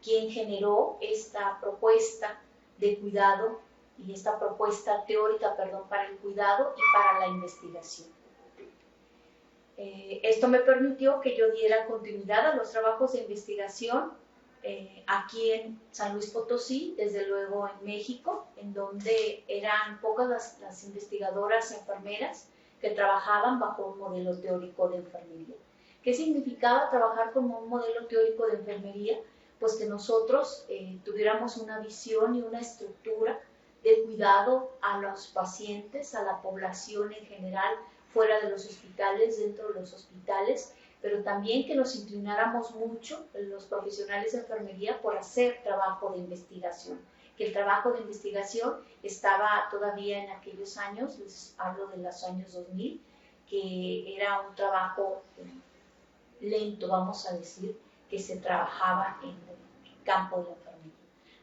quien generó esta propuesta de cuidado y esta propuesta teórica, para el cuidado y para la investigación. Esto me permitió que yo diera continuidad a los trabajos de investigación aquí en San Luis Potosí, desde luego en México, en donde eran pocas las investigadoras enfermeras que trabajaban bajo un modelo teórico de enfermería. ¿Qué significaba trabajar como un modelo teórico de enfermería? Pues que nosotros tuviéramos una visión y una estructura de cuidado a los pacientes, a la población en general, fuera de los hospitales, dentro de los hospitales, pero también que nos inclináramos mucho, los profesionales de enfermería, por hacer trabajo de investigación. Que el trabajo de investigación estaba todavía en aquellos años, les hablo de los años 2000, que era un trabajo lento, vamos a decir, que se trabajaba en el campo de la enfermería.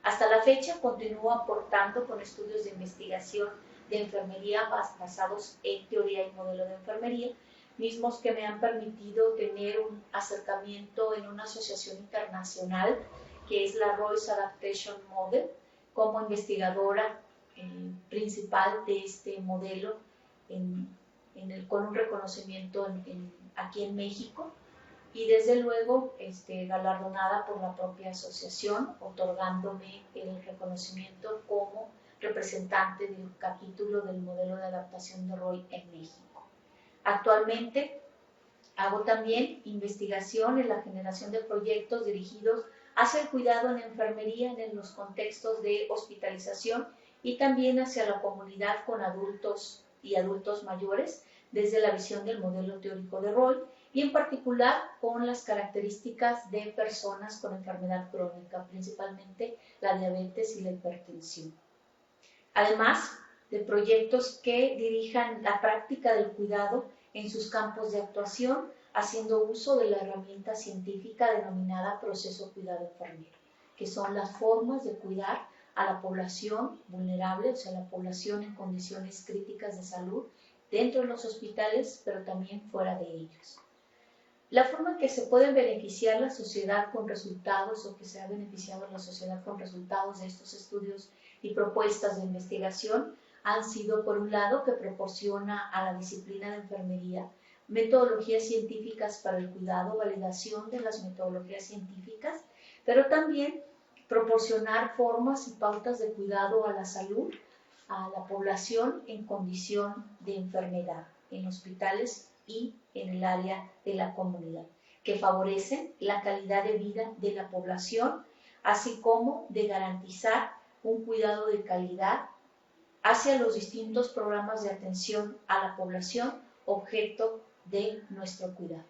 Hasta la fecha continúo aportando con estudios de investigación de enfermería basados en teoría y modelo de enfermería, mismos que me han permitido tener un acercamiento en una asociación internacional que es la Roy's Adaptation Model, como investigadora principal de este modelo con un reconocimiento aquí en México, y desde luego galardonada por la propia asociación, otorgándome el reconocimiento como representante del capítulo del modelo de adaptación de Roy en México. Actualmente hago también investigación en la generación de proyectos dirigidos hacia el cuidado en enfermería en los contextos de hospitalización y también hacia la comunidad con adultos y adultos mayores desde la visión del modelo teórico de Roy y en particular con las características de personas con enfermedad crónica, principalmente la diabetes y la hipertensión. Además de proyectos que dirijan la práctica del cuidado en sus campos de actuación, haciendo uso de la herramienta científica denominada proceso cuidado enfermero, que son las formas de cuidar a la población vulnerable, o sea, la población en condiciones críticas de salud, dentro de los hospitales, pero también fuera de ellos. La forma en que se puede beneficiar la sociedad con resultados, o que se ha beneficiado la sociedad con resultados de estos estudios y propuestas de investigación, han sido, por un lado, que proporciona a la disciplina de enfermería metodologías científicas para el cuidado, validación de las metodologías científicas, pero también proporcionar formas y pautas de cuidado a la salud, a la población en condición de enfermedad, en hospitales y en el área de la comunidad, que favorecen la calidad de vida de la población, así como de garantizar un cuidado de calidad hacia los distintos programas de atención a la población objeto de nuestro cuidado.